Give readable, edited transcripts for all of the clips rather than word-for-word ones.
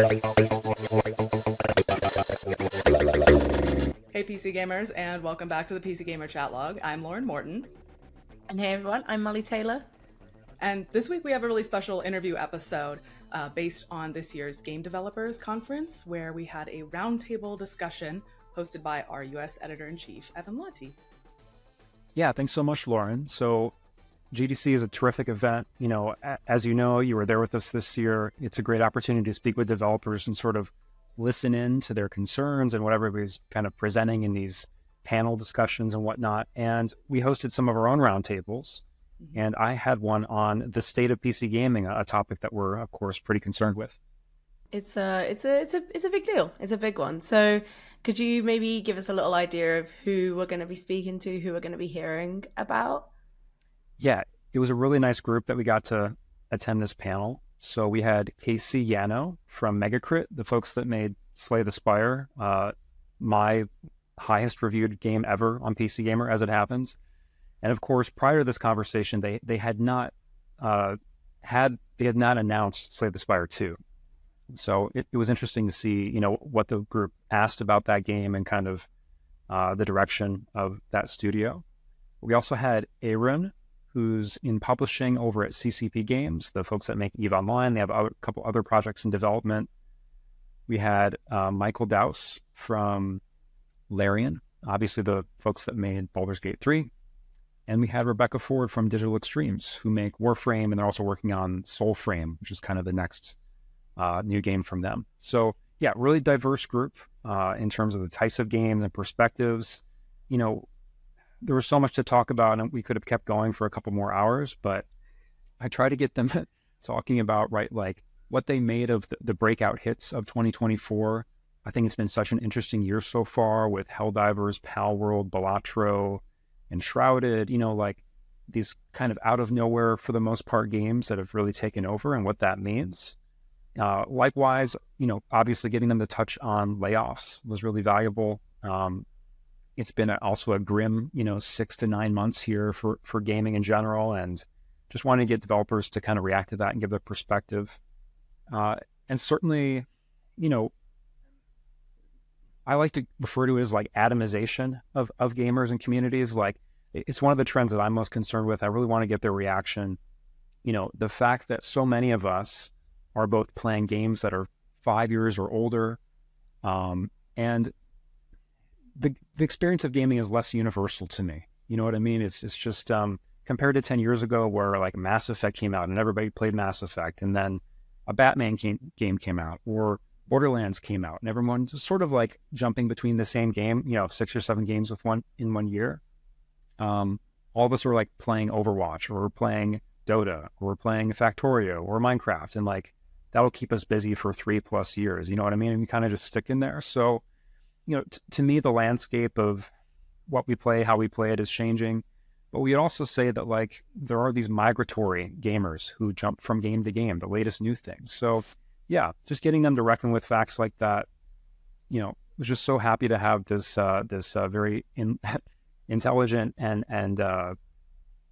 Hey PC gamers, and welcome back to the PC Gamer Chat Log. I'm Lauren Morton. And hey everyone, I'm Molly Taylor. And this week we have a really special interview episode based on this year's Game Developers Conference, where we had a roundtable discussion hosted by our US Editor-in-Chief, Evan Lahti. Yeah, thanks so much, Lauren. So GDC is a terrific event. You know, as you know, you were there with us this year. It's a great opportunity to speak with developers and sort of listen in to their concerns and what everybody's kind of presenting in these panel discussions and whatnot. And we hosted some of our own roundtables. And I had one on the state of PC gaming, a topic that we're, of course, pretty concerned with. It's a big deal. It's a big one. So could you maybe give us a little idea of who we're going to be speaking to, who we're going to be hearing about? Yeah, it was a really nice group that we got to attend this panel. So we had Casey Yano from Megacrit, the folks that made Slay the Spire, my highest reviewed game ever on PC Gamer, as it happens. And of course, prior to this conversation, they had not announced Slay the Spire 2. So it was interesting to see, you know, what the group asked about that game and kind of the direction of that studio. We also had Eyrún, who's in publishing over at CCP Games, the folks that make EVE Online. They have a couple other projects in development. We had Michael Douse from Larian, obviously the folks that made Baldur's Gate 3. And we had Rebecca Ford from Digital Extremes, who make Warframe, and they're also working on Soulframe, which is kind of the next new game from them. So yeah, really diverse group in terms of the types of games and perspectives. You know, there was so much to talk about, and we could have kept going for a couple more hours, but I try to get them talking about, right, like what they made of the breakout hits of 2024. I think it's been such an interesting year so far with Helldivers, Palworld, Balatro, and Shrouded, you know, like these kind of out of nowhere, for the most part, games that have really taken over and what that means. Likewise, you know, obviously getting them to touch on Layoffs was really valuable. It's been also a grim, you know, 6 to 9 months here for gaming in general, and just wanting to get developers to kind of react to that and give their perspective. And certainly, you know, I like to refer to it as like atomization of gamers and communities. Like, it's one of the trends that I'm most concerned with. I really want to get their reaction. You know, the fact that so many of us are both playing games that are 5 years or older, and the experience of gaming is less universal to me. You know what I mean? It's just compared to 10 years ago, where like Mass Effect came out and everybody played Mass Effect, and then a Batman game came out, or Borderlands came out, and everyone just sort of like jumping between the same game, you know, 6 or 7 games in one year. All of us are like playing Overwatch, or we're playing Dota, or we're playing Factorio or Minecraft, and like that'll keep us busy for 3+ years. You know what I mean? And we kind of just stick in there. So, you know, to me, the landscape of what we play, how we play it is changing. But we also say that like there are these migratory gamers who jump from game to game, the latest new things. So yeah, just getting them to reckon with facts like that. You know, was just so happy to have this very intelligent and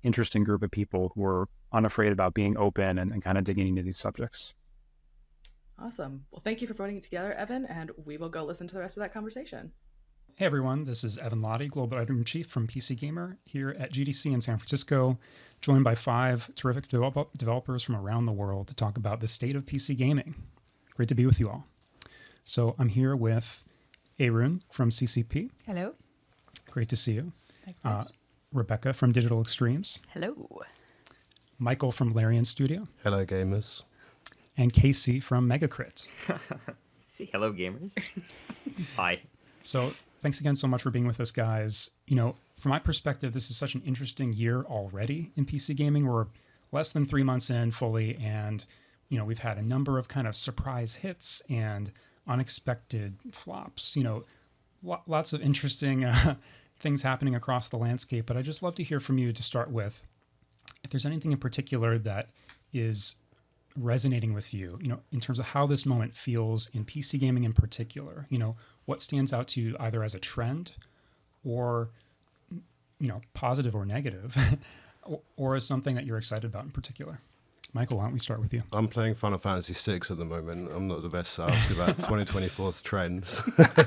interesting group of people who are unafraid about being open and kind of digging into these subjects. Awesome. Well, thank you for putting it together, Evan, and we will go listen to the rest of that conversation. Hey everyone, this is Evan Lahti, Global Editor-in-Chief from PC Gamer here at GDC in San Francisco, joined by 5 terrific developers from around the world to talk about the state of PC gaming. Great to be with you all. So I'm here with Eyrún from CCP. Hello. Great to see you. Rebecca from Digital Extremes. Hello. Michael from Larian Studio. Hello, gamers. And Casey from Megacrit. Say hello, gamers. Hi. So thanks again so much for being with us, guys. You know, from my perspective, this is such an interesting year already in PC gaming. We're less than 3 months in fully, and, you know, we've had a number of kind of surprise hits and unexpected flops. You know, lots of interesting things happening across the landscape. But I'd just love to hear from you to start with, if there's anything in particular that is resonating with you, you know, in terms of how this moment feels in PC gaming in particular. You know, what stands out to you either as a trend or, you know, positive or negative, or as something that you're excited about in particular? Michael, why don't we start with you? I'm playing Final Fantasy VI at the moment. I'm not the best to ask about 2024's trends.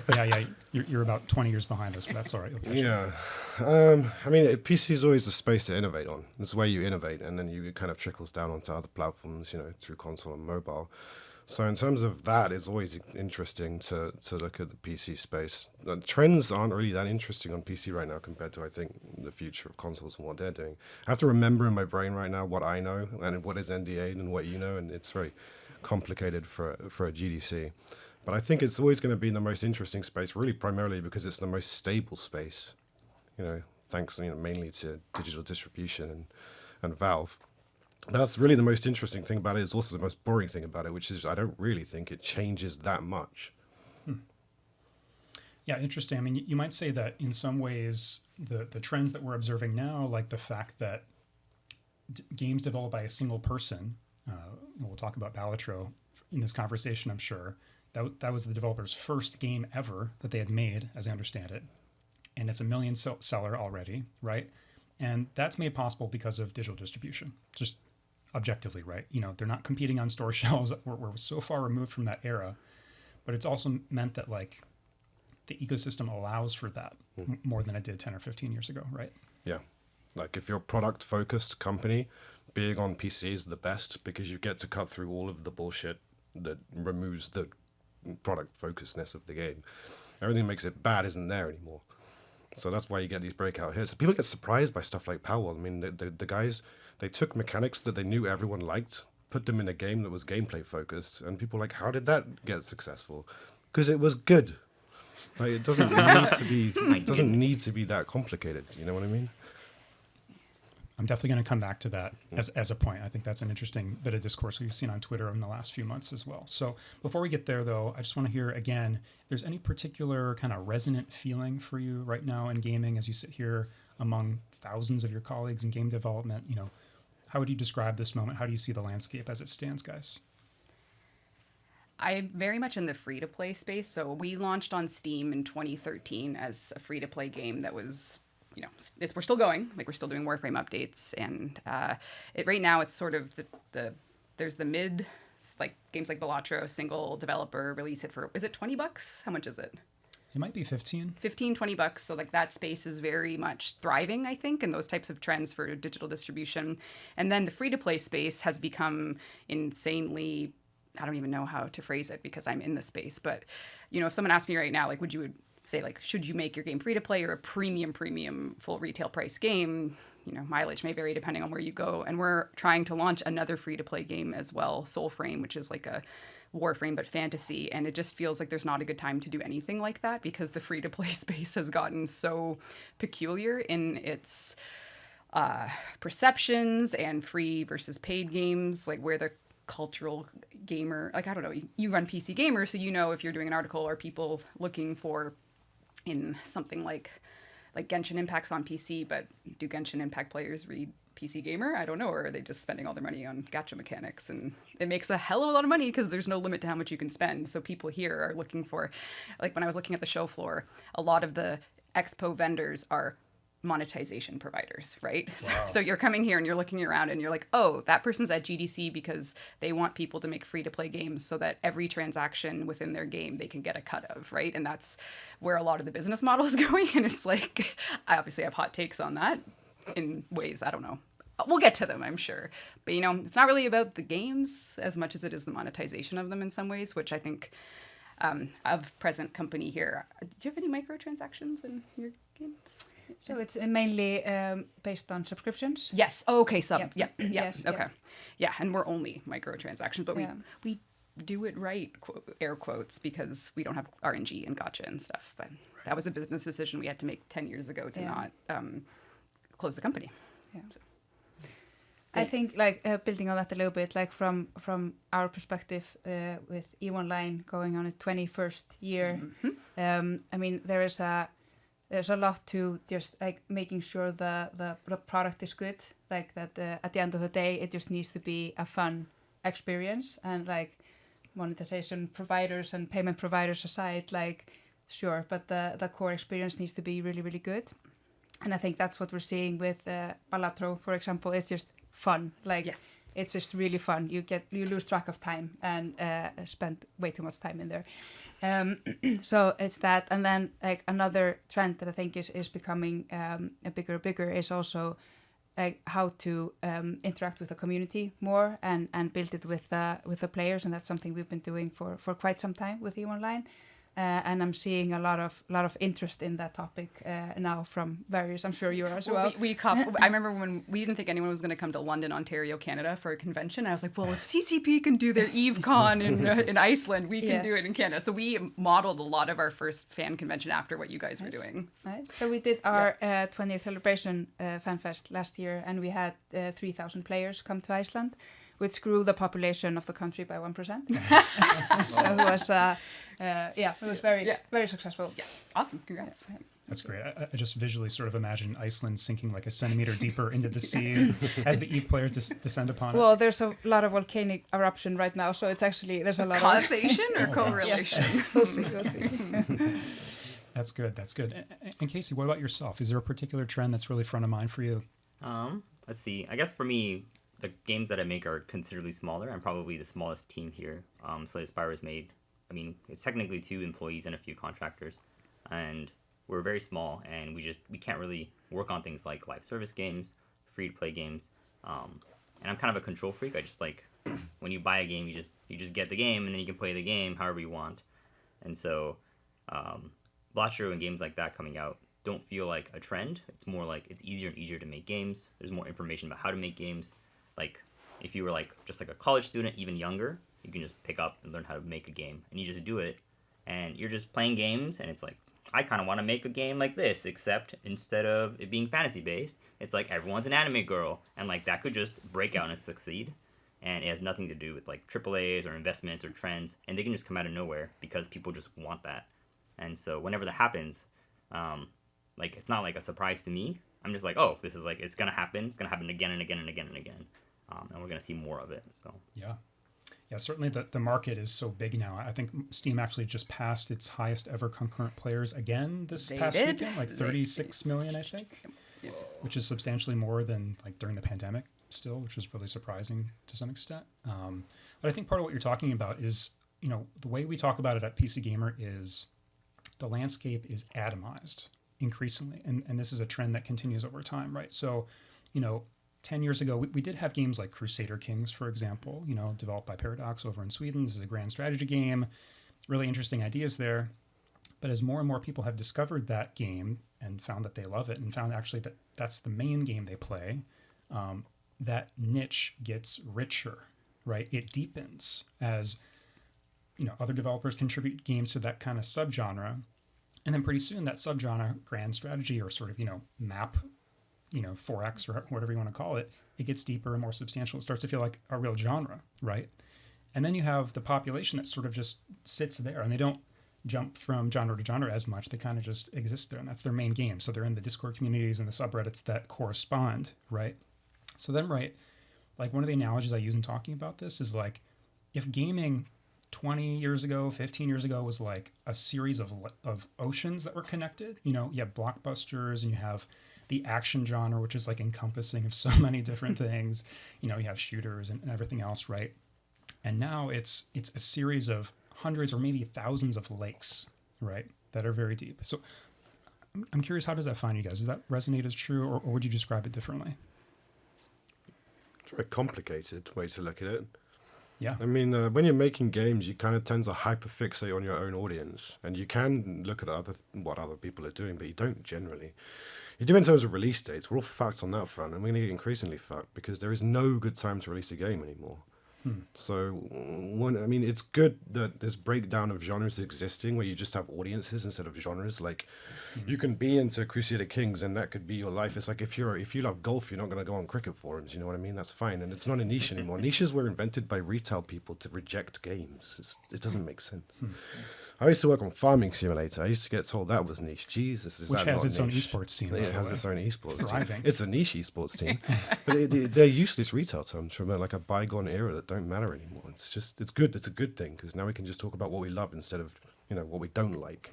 Yeah. You're about 20 years behind us, but that's all right. You'll catch up. I mean, PC is always the space to innovate on. It's where you innovate, and then it kind of trickles down onto other platforms, through console and mobile. So in terms of that, it's always interesting to look at the PC space. The trends aren't really that interesting on PC right now compared to, I think, the future of consoles and what they're doing. I have to remember in my brain right now what I know and what is NDA and what you know, and it's very complicated for a GDC. But I think it's always going to be the most interesting space, really primarily because it's the most stable space, thanks mainly to digital distribution and Valve. That's really the most interesting thing about it. It's also the most boring thing about it, which is I don't really think it changes that much. Yeah, interesting. I mean, you might say that in some ways, the trends that we're observing now, like the fact that games developed by a single person, we'll talk about Balatro in this conversation, I'm sure, that was the developer's first game ever that they had made, as I understand it. And it's a million seller already, right? And that's made possible because of digital distribution, just objectively, right? They're not competing on store shelves. We're so far removed from that era, but it's also meant that like the ecosystem allows for that more than it did 10 or 15 years ago, right? Yeah. Like if you're a product focused company, being on PC is the best because you get to cut through all of the bullshit that removes the product focusedness of the game. Everything that makes it bad isn't there anymore. So that's why you get these breakout hits. People get surprised by stuff like Powell. I mean, the guys, they took mechanics that they knew everyone liked, put them in a game that was gameplay focused, and people were like, how did that get successful? Because it was good. Like, it doesn't need to be that complicated. You know what I mean? I'm definitely going to come back to that as a point. I think that's an interesting bit of discourse we've seen on Twitter in the last few months as well. So before we get there, though, I just want to hear again, if there's any particular kind of resonant feeling for you right now in gaming as you sit here among thousands of your colleagues in game development. How would you describe this moment? How do you see the landscape as it stands, guys? I'm very much in the free-to-play space. So we launched on Steam in 2013 as a free-to-play game that was... we're still going, like we're still doing Warframe updates, and right now it's sort of there's the mid, like games like Balatro, single developer, release it for, is it $20? How much is it? It might be 15. $20. So like that space is very much thriving, I think, and those types of trends for digital distribution. And then the free-to-play space has become insanely, I don't even know how to phrase it because I'm in the space, but if someone asked me right now, like, would you say, like, should you make your game free to play or a premium full retail price game? Mileage may vary depending on where you go. And we're trying to launch another free to play game as well, Soulframe, which is like a Warframe but fantasy. And it just feels like there's not a good time to do anything like that because the free to play space has gotten so peculiar in its perceptions and free versus paid games, like where the cultural gamer, like, I don't know, you run PC Gamer, so if you're doing an article, are people looking for in something like Genshin Impact's on PC, but do Genshin Impact players read PC Gamer? I don't know. Or are they just spending all their money on gacha mechanics? And it makes a hell of a lot of money because there's no limit to how much you can spend. So people here are looking for, like when I was looking at the show floor, a lot of the expo vendors are monetization providers, right? Wow. So you're coming here and you're looking around and you're like, oh, that person's at GDC because they want people to make free-to-play games so that every transaction within their game they can get a cut of, right? And that's where a lot of the business model is going. And it's like, I obviously have hot takes on that in ways, I don't know. We'll get to them, I'm sure. But, it's not really about the games as much as it is the monetization of them in some ways, which I think of present company here. Do you have any microtransactions in your games? So it's mainly based on subscriptions? Yes. Oh, okay. Yeah. Yes, okay. Yeah. And we're only microtransactions, but we do it right, air quotes, because we don't have RNG and gotcha and stuff. But that was a business decision we had to make 10 years ago to not close the company. Yeah. So. I think, like, building on that a little bit, like from our perspective with E1 Line going on its 21st year, I mean, there's a lot to just like making sure the product is good, like that at the end of the day it just needs to be a fun experience, and like monetization providers and payment providers aside, like sure, but the core experience needs to be really, really good. And I think that's what we're seeing with Balatro, for example. It's just fun. Like Yes. it's just really fun. You lose track of time and spend way too much time in there. So it's that, and then like another trend that I think is becoming a bigger is also like how to interact with the community more and build it with the players, and that's something we've been doing for quite some time with EVE Online. And I'm seeing a lot of interest in that topic now from various. I'm sure you are as well. I remember when we didn't think anyone was going to come to London, Ontario, Canada for a convention. I was like, well, if CCP can do their EveCon in Iceland, we can do it in Canada. So we modeled a lot of our first fan convention after what you guys were doing. Nice. So we did our 20th celebration FanFest last year, and we had 3,000 players come to Iceland, which grew the population of the country by 1%. So it was, it was very successful. Yeah, awesome, congrats. That's great. I just visually sort of imagine Iceland sinking like a centimeter deeper into the sea as the EVE players descend upon it. Well, there's a lot of volcanic eruption right now, so it's actually, there's a lot causation or correlation. Yeah. We'll see. That's good. And Casey, what about yourself? Is there a particular trend that's really front of mind for you? Let's see. I guess for me, the games that I make are considerably smaller. I'm probably the smallest team here. Spire is made. I mean, it's technically 2 employees and a few contractors, and we're very small, and we can't really work on things like live service games, free to play games. And I'm kind of a control freak. I just like when you buy a game, you just get the game, and then you can play the game however you want. And so, Balatro and games like that coming out don't feel like a trend. It's more like it's easier and easier to make games. There's more information about how to make games. Like if you were like just like a college student, even younger, you can just pick up and learn how to make a game, and you just do it, and you're just playing games, and it's like, I kind of want to make a game like this, except instead of it being fantasy based, it's like everyone's an anime girl, and like that could just break out and succeed, and it has nothing to do with like AAAs or investments or trends, and they can just come out of nowhere because people just want that. And so whenever that happens, like it's not like a surprise to me. I'm just like, oh, this is like, it's gonna happen again and again and again and again. And we're going to see more of it. So Yeah, certainly the market is so big now. I think Steam actually just passed its highest ever concurrent players again this past weekend, like 36 million, I think, which is substantially more than like during the pandemic still, which was really surprising to some extent. But I think part of what you're talking about is, the way we talk about it at PC Gamer is the landscape is atomized increasingly. And this is a trend that continues over time, right? So, 10 years ago, we did have games like Crusader Kings, for example, developed by Paradox over in Sweden. This is a grand strategy game, really interesting ideas there. But as more and more people have discovered that game and found that they love it and found actually that that's the main game they play, that niche gets richer, right? It deepens as, other developers contribute games to that kind of subgenre. And then pretty soon that subgenre, grand strategy or sort of, map, 4X or whatever you want to call it, it gets deeper and more substantial. It starts to feel like a real genre, right? And then you have the population that sort of just sits there, and they don't jump from genre to genre as much. They kind of just exist there, and that's their main game. So they're in the Discord communities and the subreddits that correspond, right? So then, right, like one of the analogies I use in talking about this is like if gaming 20 years ago, 15 years ago was like a series of oceans that were connected, you have blockbusters and you have the action genre, which is like encompassing of so many different things. You have shooters and everything else, right? And now it's a series of hundreds or maybe thousands of lakes, right, that are very deep. So I'm curious, how does that find you guys? Does that resonate as true, or would you describe it differently? It's a very complicated way to look at it. Yeah. I mean, when you're making games, you kind of tend to hyperfixate on your own audience, and you can look at what other people are doing, but you don't generally. You do in terms of release dates. We're all fucked on that front, and we're going to get increasingly fucked because there is no good time to release a game anymore. So, it's good that this breakdown of genres existing where you just have audiences instead of genres. Like, you can be into Crusader Kings, and that could be your life. It's like if you love golf, you're not going to go on cricket forums. You know what I mean? That's fine, and it's not a niche anymore. Niches were invented by retail people to reject games. It doesn't make sense. I used to work on Farming Simulator. I used to get told that was niche. Jesus, is which that has not its niche? own esports team. It has its own esports Thriving. team. It's a niche esports team, but they're useless retail terms from like a bygone era that don't matter anymore. It's good. It's a good thing because now we can just talk about what we love instead of what we don't like,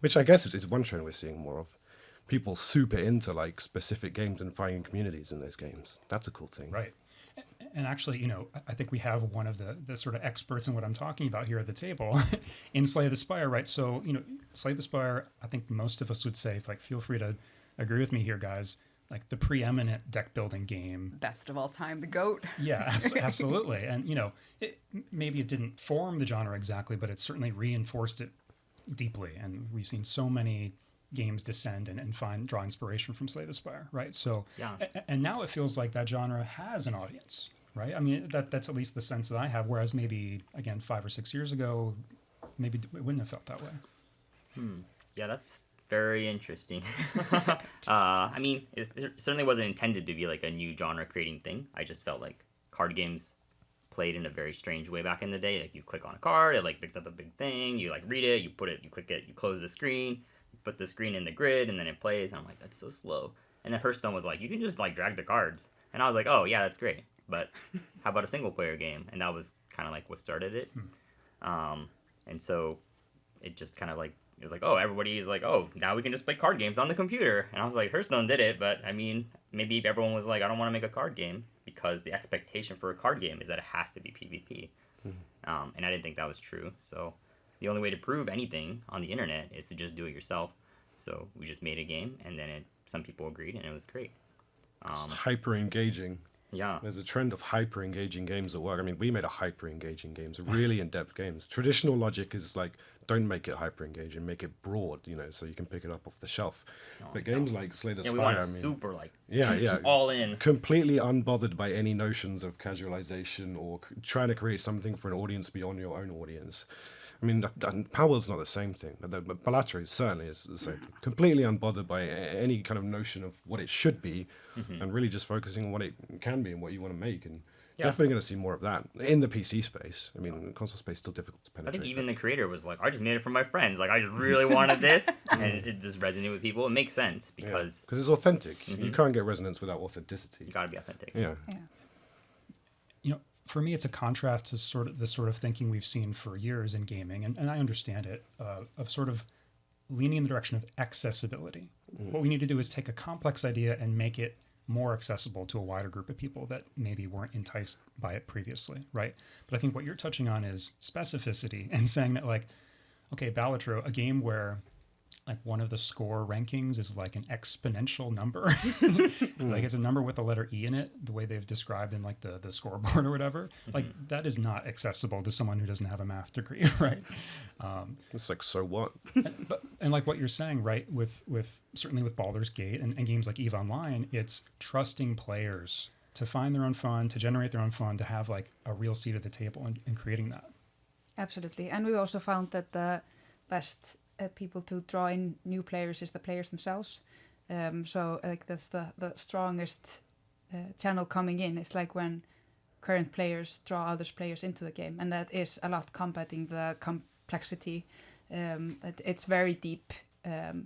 which I guess is one trend we're seeing more of. people super into like specific games and finding communities in those games. That's a cool thing. Right. And actually, I think we have one of the sort of experts in what I'm talking about here at the table in Slay the Spire, right? So, Slay the Spire, I think most of us would say, like, feel free to agree with me here, guys, like the preeminent deck building game. Best of all time, the GOAT. Yeah, absolutely. And, maybe it didn't form the genre exactly, but it certainly reinforced it deeply. And we've seen so many games descend and draw inspiration from Slay the Spire, right? So, Yeah. And now it feels like that genre has an audience, right? I mean, that's at least the sense that I have, whereas maybe, again, 5 or 6 years ago, maybe it wouldn't have felt that way. Yeah, that's very interesting. I mean, it certainly wasn't intended to be like a new genre creating thing. I just felt like card games played in a very strange way back in the day. Like, you click on a card, it like picks up a big thing, you like read it, you click it, you close the screen, you put the screen in the grid, and then it plays. And I'm like, that's so slow. And then Hearthstone was like, you can just like drag the cards. And I was like, oh yeah, that's great. But how about a single player game? And that was kind of like what started it. And so it just kind of like, it was like, oh, everybody's like, oh, now we can just play card games on the computer. And I was like, Hearthstone did it, but I mean, maybe everyone was like, I don't want to make a card game because the expectation for a card game is that it has to be PvP. And I didn't think that was true. So the only way to prove anything on the internet is to just do it yourself. So we just made a game, and then some people agreed, and it was great. It's hyper engaging. Yeah. There's a trend of hyper engaging games at work. I mean, we made a hyper engaging games, really in depth games. Traditional logic is like, don't make it hyper engaging, make it broad, so you can pick it up off the shelf. But games like Slay the Yeah, Spire, we went I mean, super like yeah, all in. completely unbothered by any notions of casualization or trying to create something for an audience beyond your own audience. I mean, Power World's not the same thing. But Balatro certainly is the same thing. Completely unbothered by any kind of notion of what it should be, and really just focusing on what it can be and what you want to make. And definitely going to see more of that in the PC space. I mean, console space is still difficult to I penetrate. think even the creator was like, I just made it for my friends. Like, I just really wanted this. And it just resonated with people. It makes sense because it's authentic. You can't get resonance without authenticity. you got to be authentic. Yeah. For me, it's a contrast to the sort of thinking we've seen for years in gaming, and I understand it, of sort of leaning in the direction of accessibility. What we need to do is take a complex idea and make it more accessible to a wider group of people that maybe weren't enticed by it previously, right? But I think what you're touching on is specificity and saying that, like, okay, Balatro, a game where like one of the score rankings is like an exponential number. Like it's a number with the letter E in it, the way they've described in like the scoreboard or whatever. Like that is not accessible to someone who doesn't have a math degree, right? It's like, so what? And like what you're saying, right, with certainly with Baldur's Gate and games like EVE Online, it's trusting players to find their own fun, to generate their own fun, to have like a real seat at the table in creating that. Absolutely. And we also found that the best people to draw in new players is the players themselves. So like that's the strongest channel coming in. It's like when current players draw other players into the game, and that is a lot combating the complexity. It's very deep,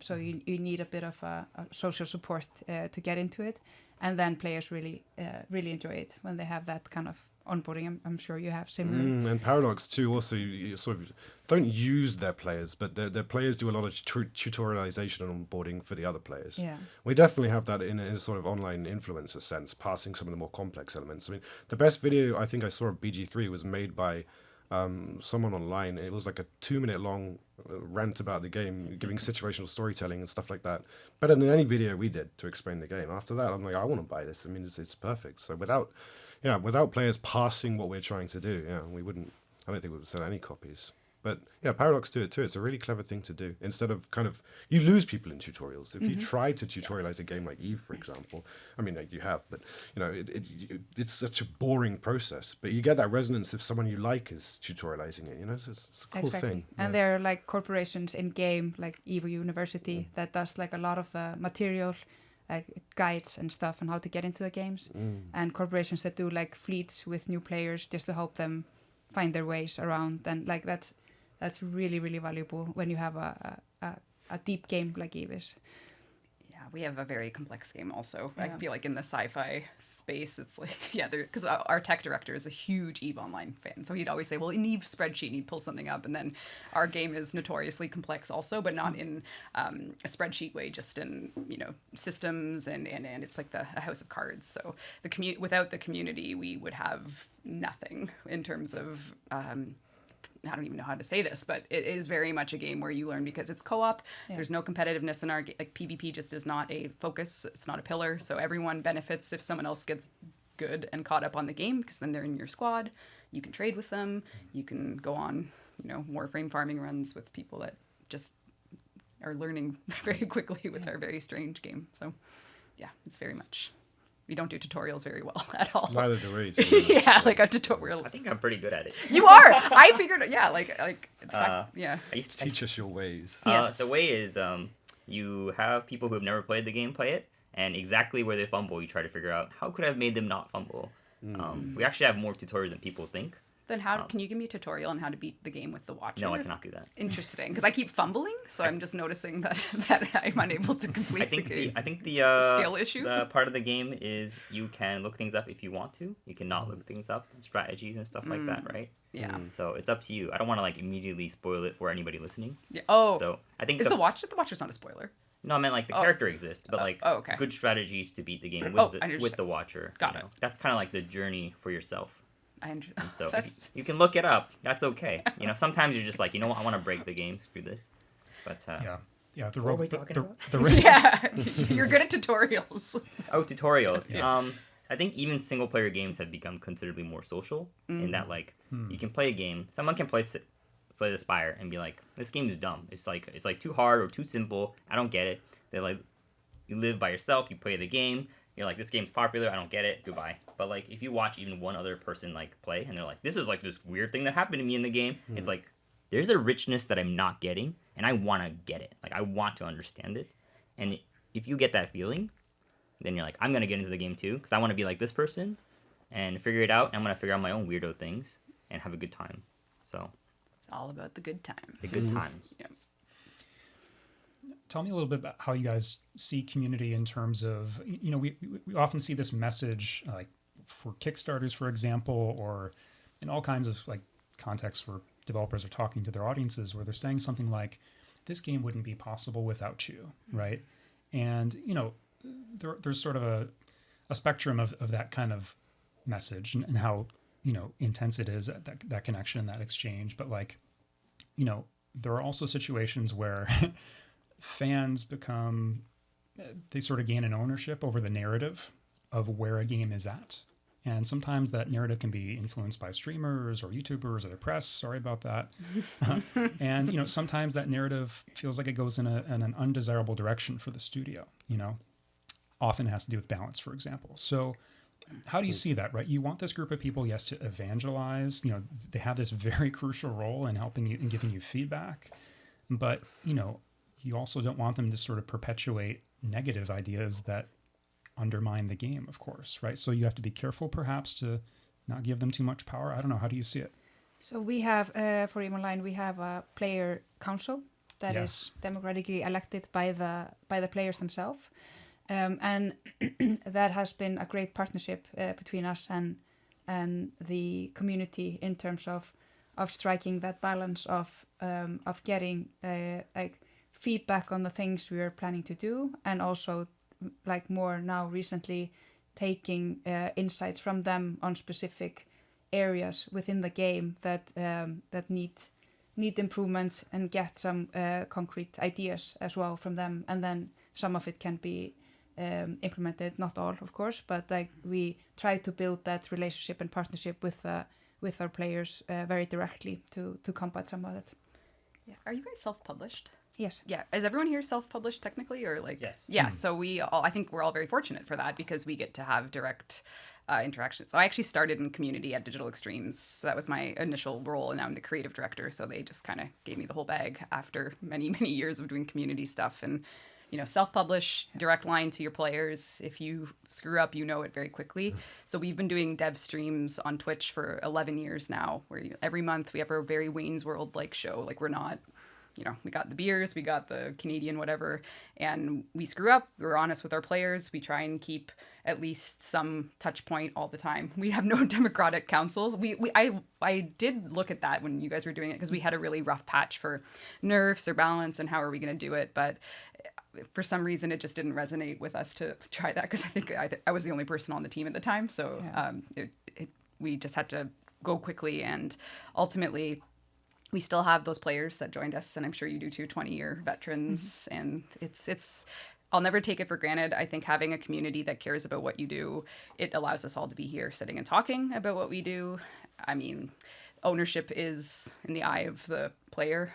so you need a bit of a social support to get into it, and then players really enjoy it when they have that kind of onboarding. I'm sure you have similar. And Paradox too. Also, you sort of don't use their players, but their players do a lot of tutorialization and onboarding for the other players. Yeah, we definitely have that in a sort of online influencer sense, passing some of the more complex elements. I mean, the best video I think I saw of BG3 was made by someone online. It was like a 2-minute long rant about the game, giving situational storytelling and stuff like that. Better than any video we did to explain the game. After that, I'm like, I want to buy this. I mean, it's perfect. So without players passing what we're trying to do, I don't think we would sell any copies. But yeah, Paradox do it too. It's a really clever thing to do. Instead of you lose people in tutorials. If you try to tutorialize a game like EVE, for example, I mean, like you have, but it's such a boring process. But you get that resonance if someone you like is tutorializing it. It's a cool thing. And there are like corporations in game, like EVE University, that does like a lot of the material, like guides and stuff on how to get into the games, and corporations that do like fleets with new players just to help them find their ways around. And like that's really, really valuable when you have a deep game like EVE is. Yeah, we have a very complex game also. I Yeah. feel like in the sci-fi space, it's like, because our tech director is a huge EVE Online fan. So he'd always say, well, in EVE spreadsheet, and he'd pull something up. And then our game is notoriously complex also, but not in a spreadsheet way, just in, systems and it's like a house of cards. So without the community, we would have nothing in terms of... I don't even know how to say this, but it is very much a game where you learn because it's co-op. Yeah. There's no competitiveness in our game. Like PvP just is not a focus. It's not a pillar. So everyone benefits if someone else gets good and caught up on the game, because then they're in your squad. You can trade with them. You can go on, Warframe farming runs with people that just are learning very quickly with our very strange game. So yeah, it's very much... We don't do tutorials very well at all. Neither do we. Yeah, like a tutorial. I think I'm pretty good at it. You are. I figured. Yeah, in fact, yeah. I used to teach us your ways. Yes. The way is you have people who have never played the game play it, and exactly where they fumble, you try to figure out how could I have made them not fumble. We actually have more tutorials than people think. Then can you give me a tutorial on how to beat the game with the watcher? No, I cannot do that. Interesting, because I keep fumbling, so I'm just noticing that I'm unable to complete the game. I think the skill issue. The part of the game is you can look things up if you want to. You cannot look things up, strategies and stuff like that, right? Yeah. So it's up to you. I don't want to immediately spoil it for anybody listening. Yeah. Oh. So I think the watcher's not a spoiler. No, I meant the character exists, but okay. good strategies to beat the game with the watcher. Got it. That's kind of like the journey for yourself. And so if you can look it up. That's okay. Sometimes you're just like, what? I want to break the game. Screw this. But yeah. What are we talking about? Yeah, you're good at tutorials. Oh, tutorials. Yeah. I think even single player games have become considerably more social in that you can play a game. Someone can play Slay the Spire and be like, this game is dumb. It's like too hard or too simple. I don't get it. They're like, you live by yourself. You play the game. You're like, this game's popular, I don't get it, goodbye. But if you watch even one other person play and they're like, this is this weird thing that happened to me in the game, it's like, there's a richness that I'm not getting, and I want to get it. I want to understand it. And if you get that feeling, then you're like, I'm going to get into the game too, because I want to be like this person and figure it out, and I'm going to figure out my own weirdo things and have a good time. So it's all about the good times. The good times. Yeah. Tell me a little bit about how you guys see community in terms of, we often see this message for Kickstarters, for example, or in all kinds of contexts where developers are talking to their audiences, where they're saying something like, this game wouldn't be possible without you, right? And, there's sort of a spectrum of that kind of message and how, intense it is, that connection, that exchange. But there are also situations where fans they sort of gain an ownership over the narrative of where a game is at. And sometimes that narrative can be influenced by streamers or YouTubers or the press. Sorry about that. And, sometimes that narrative feels like it goes in an undesirable direction for the studio, Often has to do with balance, for example. So how do you see that, right? You want this group of people, yes, to evangelize. They have this very crucial role in helping you and giving you feedback. But, you also don't want them to sort of perpetuate negative ideas that undermine the game, of course, right? So you have to be careful, perhaps, to not give them too much power. I don't know. How do you see it? So we have, for EVE Online, we have a player council that is democratically elected by the players themselves. And that has been a great partnership between us and the community in terms of striking that balance of getting feedback on the things we are planning to do, and also more now recently taking insights from them on specific areas within the game that need improvements, and get some concrete ideas as well from them, and then some of it can be implemented, not all of course, but we try to build that relationship and partnership with our players very directly to combat some of it. Yeah. Are you guys self-published? Yes. Yeah. Is everyone here self-published technically, or Yes. Yeah. So I think we're all very fortunate for that, because we get to have direct interaction. So I actually started in community at Digital Extremes. So that was my initial role, and now I'm the creative director. So they just kind of gave me the whole bag after many, many years of doing community stuff. And self-publish, direct line to your players. If you screw up, it very quickly. So we've been doing dev streams on Twitch for 11 years now, where every month we have a very Wayne's World-like show. We're not we got the beers, we got the Canadian whatever, and we screw up. We're honest with our players. We try and keep at least some touch point all the time. We have no democratic councils. I did look at that when you guys were doing it, because we had a really rough patch for nerfs or balance and how are we going to do it, but for some reason it just didn't resonate with us to try that, because I think I was the only person on the team at the time, so we just had to go quickly, and ultimately we still have those players that joined us, and I'm sure you do too, 20-year veterans, and it's I'll never take it for granted. I think having a community that cares about what you do, it allows us all to be here sitting and talking about what we do. I mean, ownership is in the eye of the player.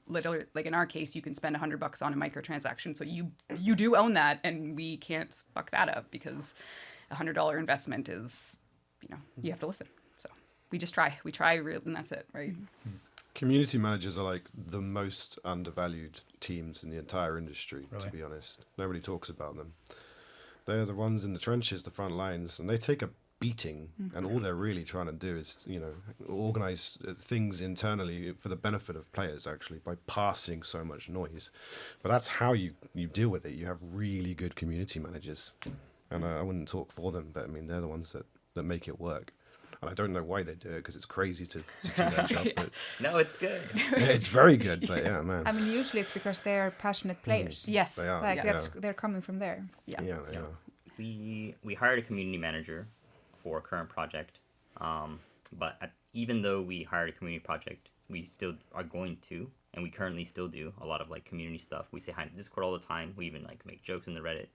Literally, like in our case, you can spend $100 on a microtransaction, so you do own that, and we can't fuck that up, because $100 investment is, you have to listen. So we just try. We try, and that's it, right? Community managers are like the most undervalued teams in the entire industry, Really? to be honest. Nobody talks about them. They're the ones in the trenches, the front lines, and they take a beating, and all they're really trying to do is, organize things internally for the benefit of players, actually, by passing so much noise. But that's how you deal with it. You have really good community managers, and I wouldn't talk for them, but I mean, they're the ones that make it work. And I don't know why they do it, because it's crazy to do that job. But No, it's good. it's very good, but yeah, man. I mean, usually it's because they're passionate players. Yes. They are. Like they're coming from there. Yeah. Yeah, they are. We hired a community manager for a current project, but even though we hired a community project, we still are going to, and we currently still do, a lot of like community stuff. We say hi in Discord all the time. We even like make jokes in the Reddit.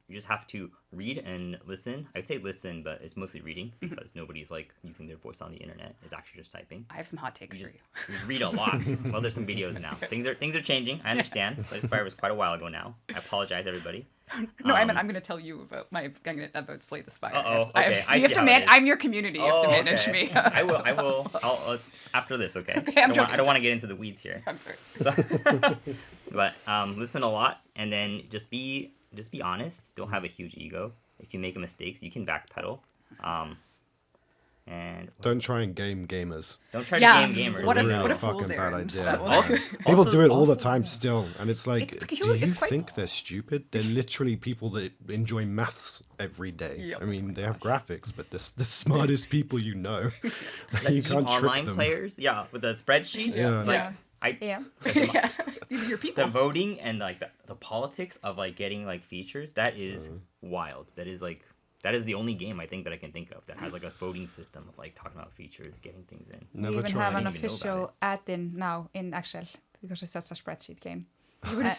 You just have to read and listen. I'd say listen, but it's mostly reading, because nobody's like using their voice on the internet. It's actually just typing. I have some hot takes for you. You read a lot. Well, there's some videos now. Things are changing. I understand. Spire was quite a while ago now. I apologize, everybody. No, I'm going to tell you about about Slay the Spire. Uh-oh, Yes. okay. You have to I'm your community. You have to manage okay. me. I will. I'll after this. Okay. Okay, I'm joking. I don't want to get into the weeds here. I'm sorry. So, but listen a lot, and then just be honest. Don't have a huge ego. If you make mistakes, you can backpedal. And Don't try and game gamers. don't try to game gamers. What a Really fool's fucking bad errand idea. that was. Also, People do it all the also- time still, and it's like, It's do peculiar, you it's quite- think they're stupid? They're literally people that enjoy maths every day. Yep. I mean, they have graphics, but they're the smartest people you know. Like you can't trick online them. players, with the spreadsheets. Yeah. Like Yeah. Yeah. These are your people. the voting and like the politics of like getting like features, that is wild. That is the only game I think that I can think of that has like a voting system of like talking about features, getting things in. We Never even tried. have an I didn't even know official about add-in now in Excel, because it's such a spreadsheet game.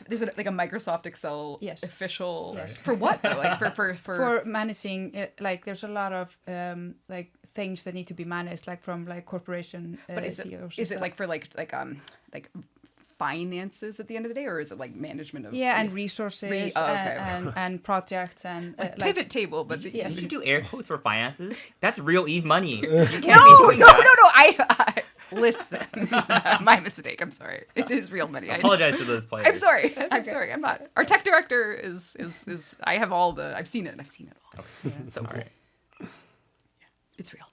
There's like a Microsoft Excel Yes. official Yes. for what though? Like for For managing, like there's a lot of like things that need to be managed, like from like corporation. But is CEOs it and like for like finances at the end of the day, or is it like management of and resources okay. and projects and like like pivot table? But Yes. Did you do air quotes for finances? That's real Eve money. You can't no, be doing that. I listen. My mistake. I'm sorry. It is real money. I apologize to those players. I'm sorry. I'm okay. sorry. I'm not. Our tech director is. I have all the. I've seen it. I've seen it all. It's so cool. Alright. It's real.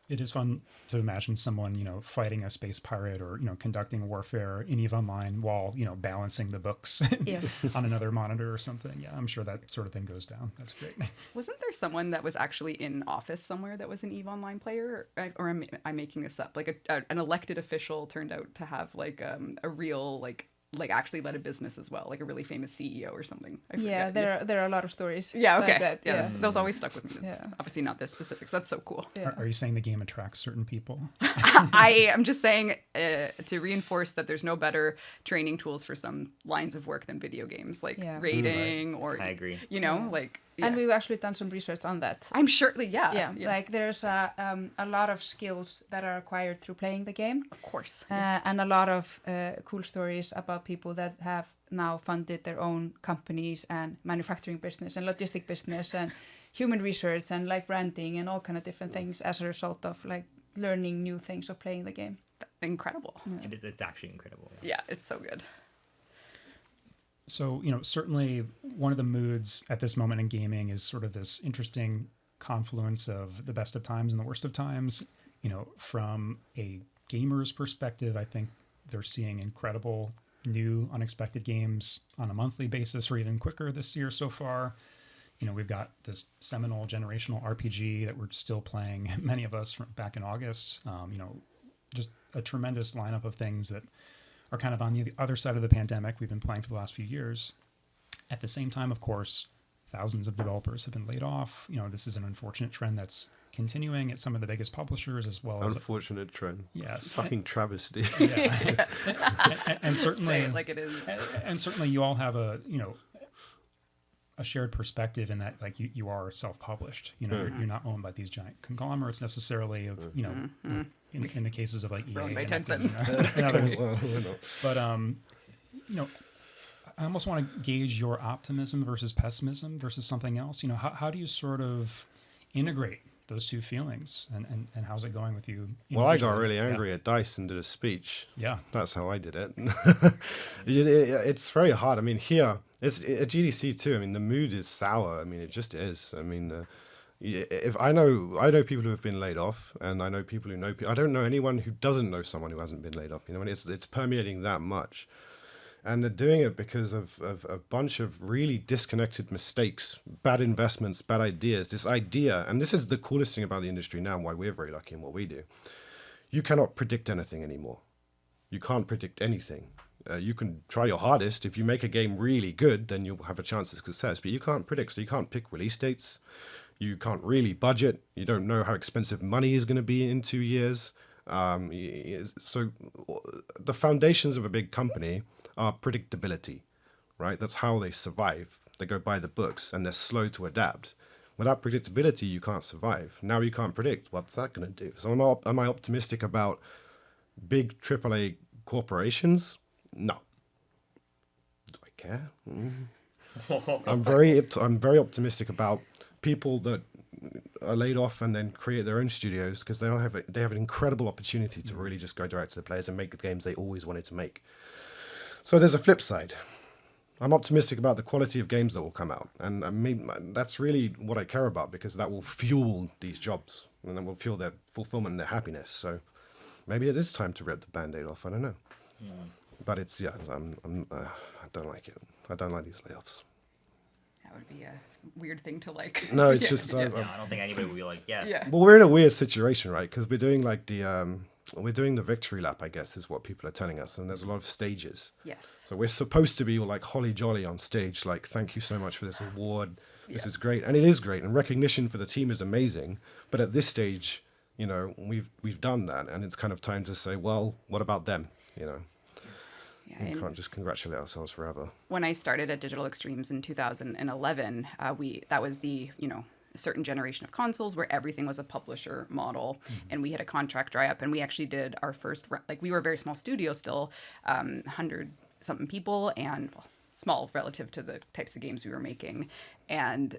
It is fun to imagine someone, fighting a space pirate or, conducting warfare in EVE Online while, balancing the books Yes. on another monitor or something. Yeah, I'm sure that sort of thing goes down. That's great. Wasn't there someone that was actually in office somewhere that was an EVE Online player? Or am I making this up? Like an elected official turned out to have like a real like actually led a business as well, like a really famous CEO or something. I yeah, forget. there are a lot of stories. Yeah, like okay. that, yeah. Those always stuck with me. That's Yeah. obviously not this specific. So that's so cool. Yeah. Are you saying the game attracts certain people? I am just saying to reinforce that there's no better training tools for some lines of work than video games, like Yeah. rating or, I agree. like. And yeah. we've actually done some research on that. I'm sure, yeah. Like there's a lot of skills that are acquired through playing the game, Of course. and a lot of cool stories about people that have now funded their own companies and manufacturing business and logistic business and human research and like branding and all kind of different things as a result of like learning new things of playing the game. Incredible. It's actually incredible. Yeah, it's so good. So, certainly one of the moods at this moment in gaming is sort of this interesting confluence of the best of times and the worst of times. From a gamer's perspective, I think they're seeing incredible new unexpected games on a monthly basis or even quicker this year so far. We've got this seminal generational RPG that we're still playing, many of us from back in August. Just a tremendous lineup of things that are kind of on the other side of the pandemic we've been playing for the last few years. At the same time, of course, thousands of developers have been laid off. This is an unfortunate trend that's continuing at some of the biggest publishers as well as... Unfortunate trend. Yes. Fucking travesty. Yeah. and certainly... Say it like it is. And certainly you all have a shared perspective in that, like, you are self-published. You're not owned by these giant conglomerates necessarily of, in the cases of like EA Owned by and Tencent. and others. Well, we're not. But I almost want to gauge your optimism versus pessimism versus something else. How do you sort of integrate those two feelings, and how's it going with you? Well, I got really Yeah. angry at Dice and did a speech. Yeah. That's how I did it. It's very hard. I mean, here, it's at GDC too. I mean, the mood is sour. I mean, it just is. I mean, if I know people who have been laid off, and I know people who know people. I don't know anyone who doesn't know someone who hasn't been laid off. And it's permeating that much. And they're doing it because of a bunch of really disconnected mistakes, bad investments, bad ideas. This idea, and this is the coolest thing about the industry now, and why we're very lucky in what we do. You cannot predict anything anymore. You can't predict anything. You can try your hardest. If you make a game really good, then you'll have a chance of success. But you can't predict. So you can't pick release dates. You can't really budget. You don't know how expensive money is going to be in 2 years. So the foundations of a big company are predictability, right? That's how they survive. They go by the books and they're slow to adapt. Without predictability, you can't survive. Now you can't predict. What's that going to do? So am I optimistic about big AAA corporations? No. Do I care? I'm very optimistic about people that are laid off and then create their own studios, because they have an incredible opportunity to really just go direct to the players and make the games they always wanted to make. So there's a flip side. I'm optimistic about the quality of games that will come out, and I mean, that's really what I care about, because that will fuel these jobs and that will fuel their fulfillment and their happiness. So maybe it is time to rip the Band-Aid off. I don't know, but it's I don't like it. I don't like these layoffs. That would be a weird thing to like. No, it's just I don't think anybody would be like, yes. Yeah. well, we're in a weird situation, right? Because we're doing like we're doing the victory lap, I guess, is what people are telling us, and there's a lot of stages. Yes. So we're supposed to be like holly jolly on stage, like, thank you so much for this award. This is great, and it is great, and recognition for the team is amazing. But at this stage, we've done that, and it's kind of time to say, well, what about them? Yeah, We and can't just congratulate ourselves forever. when I started at Digital Extremes in 2011, that was the a certain generation of consoles where everything was a publisher model, and we had a contract dry up, and we actually did our first we were a very small studio still, 100 something people, and small relative to the types of games we were making, and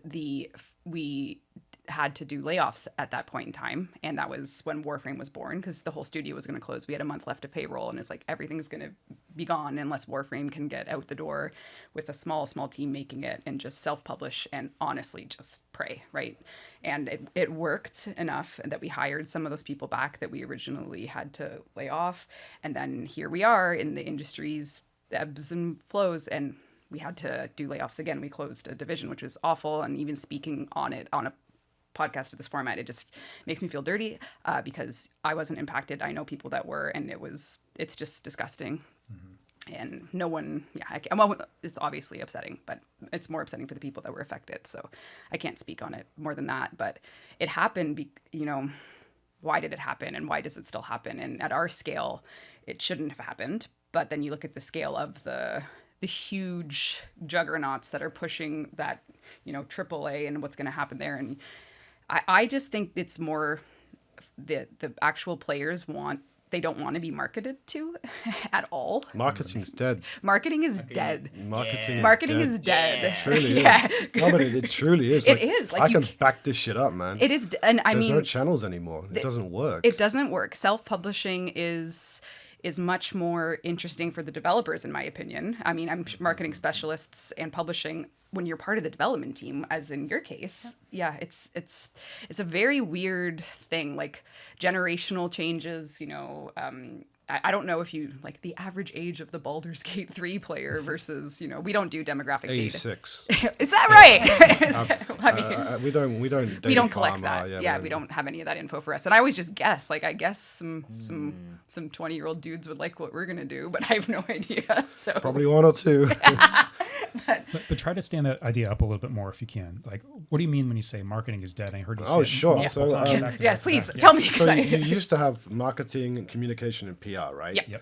we had to do layoffs at that point in time, and that was when Warframe was born, because the whole studio was going to close. We had a month left of payroll, and it's like everything's going to be gone unless Warframe can get out the door with a small team making it and just self-publish and honestly just pray, right? And it worked enough that we hired some of those people back that we originally had to lay off, and then here we are in the industry's ebbs and flows, and we had to do layoffs again. We closed a division, which was awful, and even speaking on it on a podcast of this format, it just makes me feel dirty because I wasn't impacted. I know people that were, and it's just disgusting. And no one, well, it's obviously upsetting, but it's more upsetting for the people that were affected. So I can't speak on it more than that, but it happened, why did it happen, and why does it still happen? And at our scale, it shouldn't have happened. But then you look at the scale of the huge juggernauts that are pushing that, AAA and what's going to happen there. And I just think it's more the actual players they don't want to be marketed to at all. Marketing's dead. Marketing is dead. Marketing is dead. It truly Yeah. is. No, but it truly is. It is. Like, I can back this shit up, man. It is, and I There's mean, no channels anymore. It doesn't work. It doesn't work. Self-publishing is much more interesting for the developers, in my opinion. I mean, I'm marketing specialists and publishing. When you're part of the development team, as in your case, it's a very weird thing. Like generational changes, I don't know if you like the average age of the Baldur's Gate 3 player versus, we don't do demographic data. 86. Is that right? I mean, we don't we don't collect farmer, that. We don't have any of that info for us. And I always just guess. Like, I guess some 20-year-old dudes would like what we're gonna do, but I have no idea. So probably one or two. But try to stand that idea up a little bit more if you can. Like, what do you mean when you say marketing is dead? I heard you say Oh, it sure. multiple So, times back to yeah, back to please back. tell Yes. me. 'Cause So I- you used to have marketing and communication and PR, right? Yep.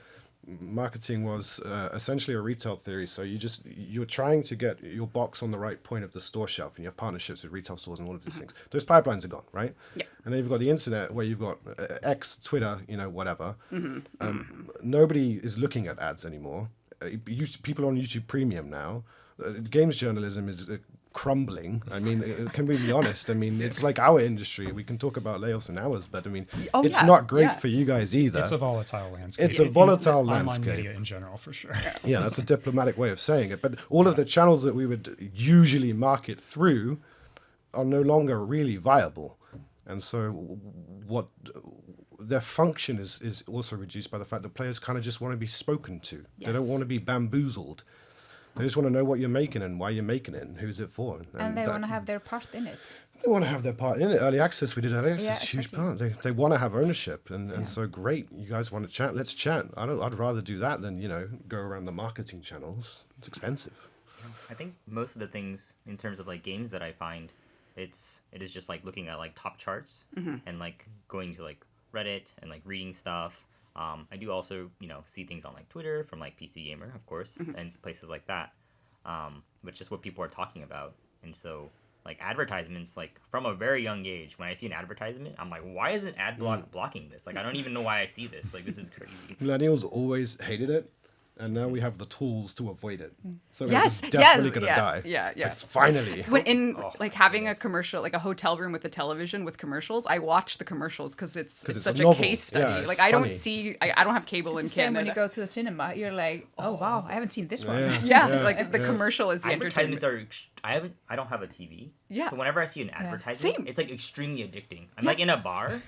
Marketing was essentially a retail theory. So you're trying to get your box on the right point of the store shelf, and you have partnerships with retail stores and all of these things. Those pipelines are gone, right? Yeah. And then you've got the internet where you've got X, Twitter, whatever. Nobody is looking at ads anymore. People are on YouTube Premium now. Games journalism is crumbling. I mean, can we be honest? I mean, it's like our industry. We can talk about layoffs in hours, but I mean, it's not great for you guys either. It's a volatile landscape. It's a volatile Online landscape. media in general, for sure. Yeah, that's a diplomatic way of saying it. But all of the channels that we would usually market through are no longer really viable. And so what their function is also reduced by the fact that players kind of just want to be spoken to. They don't want to be bamboozled. They just want to know what you're making and why you're making it and who's it for. And they want to have their part in it. They want to have their part in it. Early access, we did early access, Yeah, huge exactly. part. They want to have ownership, and so great. You guys want to chat? Let's chat. I'd rather do that than go around the marketing channels. It's expensive. I think most of the things in terms of like games that I find, it is just like looking at like top charts and like going to like Reddit and like reading stuff. I do also, see things on like Twitter from like PC Gamer, of course, and places like that. But just what people are talking about. And so like advertisements, like from a very young age, when I see an advertisement, I'm like, why isn't AdBlock blocking this? Like, I don't even know why I see this. Like, this is crazy. Millennials always hated it, and now we have the tools to avoid it. So Yes, we're definitely yes, gonna yeah, die. yeah, It's yeah. like, finally. When like having a commercial, like a hotel room with a television with commercials, I watch the commercials because it's it's such a a novel. case study. Yeah, like it's I don't funny. see, I don't have cable in Same when you Canada. go to the cinema, you're like, oh wow, I haven't seen this one. Yeah, it's like the commercial is the Advertisements entertainment. I don't have a TV. Yeah. So whenever I see an advertisement, Same. it's like extremely addicting. I'm like in a bar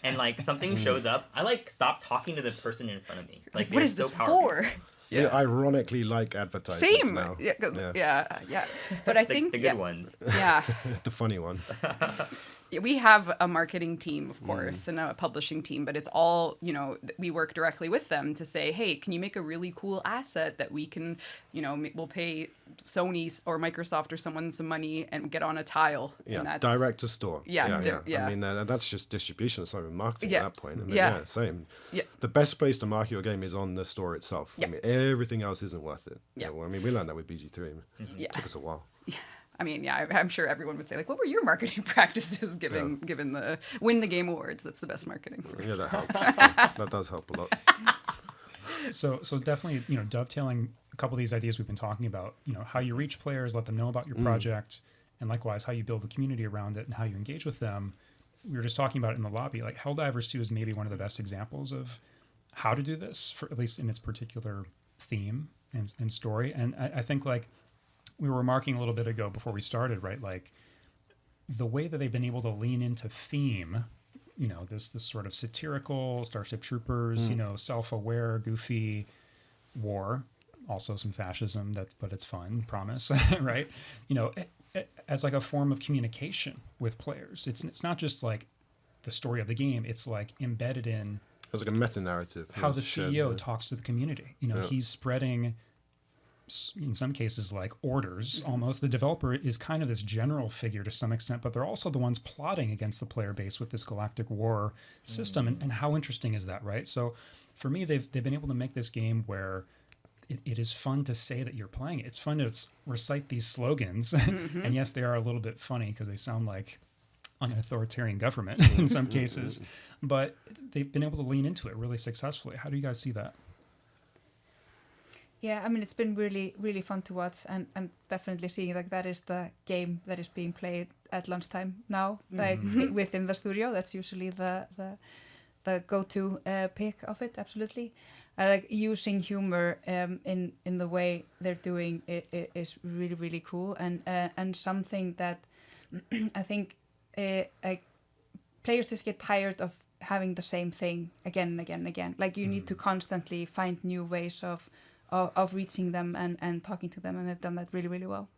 and like something shows up. I like stop talking to the person in front of me. Like, What they're is so this powerful. for? We ironically like advertisements Same. now. Yeah. But I think The good ones. Yeah. The funny ones. We have a marketing team, of course, and a publishing team, but it's all, we work directly with them to say, hey, can you make a really cool asset that we can, we'll pay Sony or Microsoft or someone some money and get on a tile. Yeah, and that's, direct to store. Yeah. I mean, that's just distribution. It's not even marketing Yeah. at that point. And Yeah. same. Yeah. The best place to market your game is on the store itself. Yeah. I mean, everything else isn't worth it. Yeah. Well, I mean, we learned that with BG3. Yeah. It took us a while. I mean, yeah, I'm sure everyone would say, like, what were your marketing practices given the Win the Game Awards? That's the best marketing. Yeah, that helps. That does help a lot. So definitely, dovetailing a couple of these ideas we've been talking about, how you reach players, let them know about your project, and likewise how you build a community around it and how you engage with them. We were just talking about it in the lobby. Like Helldivers 2 is maybe one of the best examples of how to do this, for at least in its particular theme and story. And I think like we were remarking a little bit ago before we started, right? Like the way that they've been able to lean into theme, this sort of satirical Starship Troopers, self-aware, goofy war, also some fascism, but it's fun, promise, right? As like a form of communication with players. It's not just like the story of the game. It's like embedded in It's like a meta-narrative. how the CEO talks to the community. He's spreading, in some cases, like orders almost. The developer is kind of this general figure to some extent, but they're also the ones plotting against the player base with this galactic war system. And how interesting is that, right? So for me, they've been able to make this game where it is fun to say that you're playing it. It's fun to recite these slogans. And yes, they are a little bit funny because they sound like an authoritarian government in some cases, but they've been able to lean into it really successfully. How do you guys see that? Yeah, I mean, it's been really, really fun to watch, and definitely seeing like that is the game that is being played at lunchtime now, like within the studio. That's usually the go-to pick of it. Absolutely, I like using humor in the way they're doing it is really, really cool, and something that I think like players just get tired of having the same thing again and again and again. Like you need to constantly find new ways of reaching them and talking to them, and they've done that really, really well.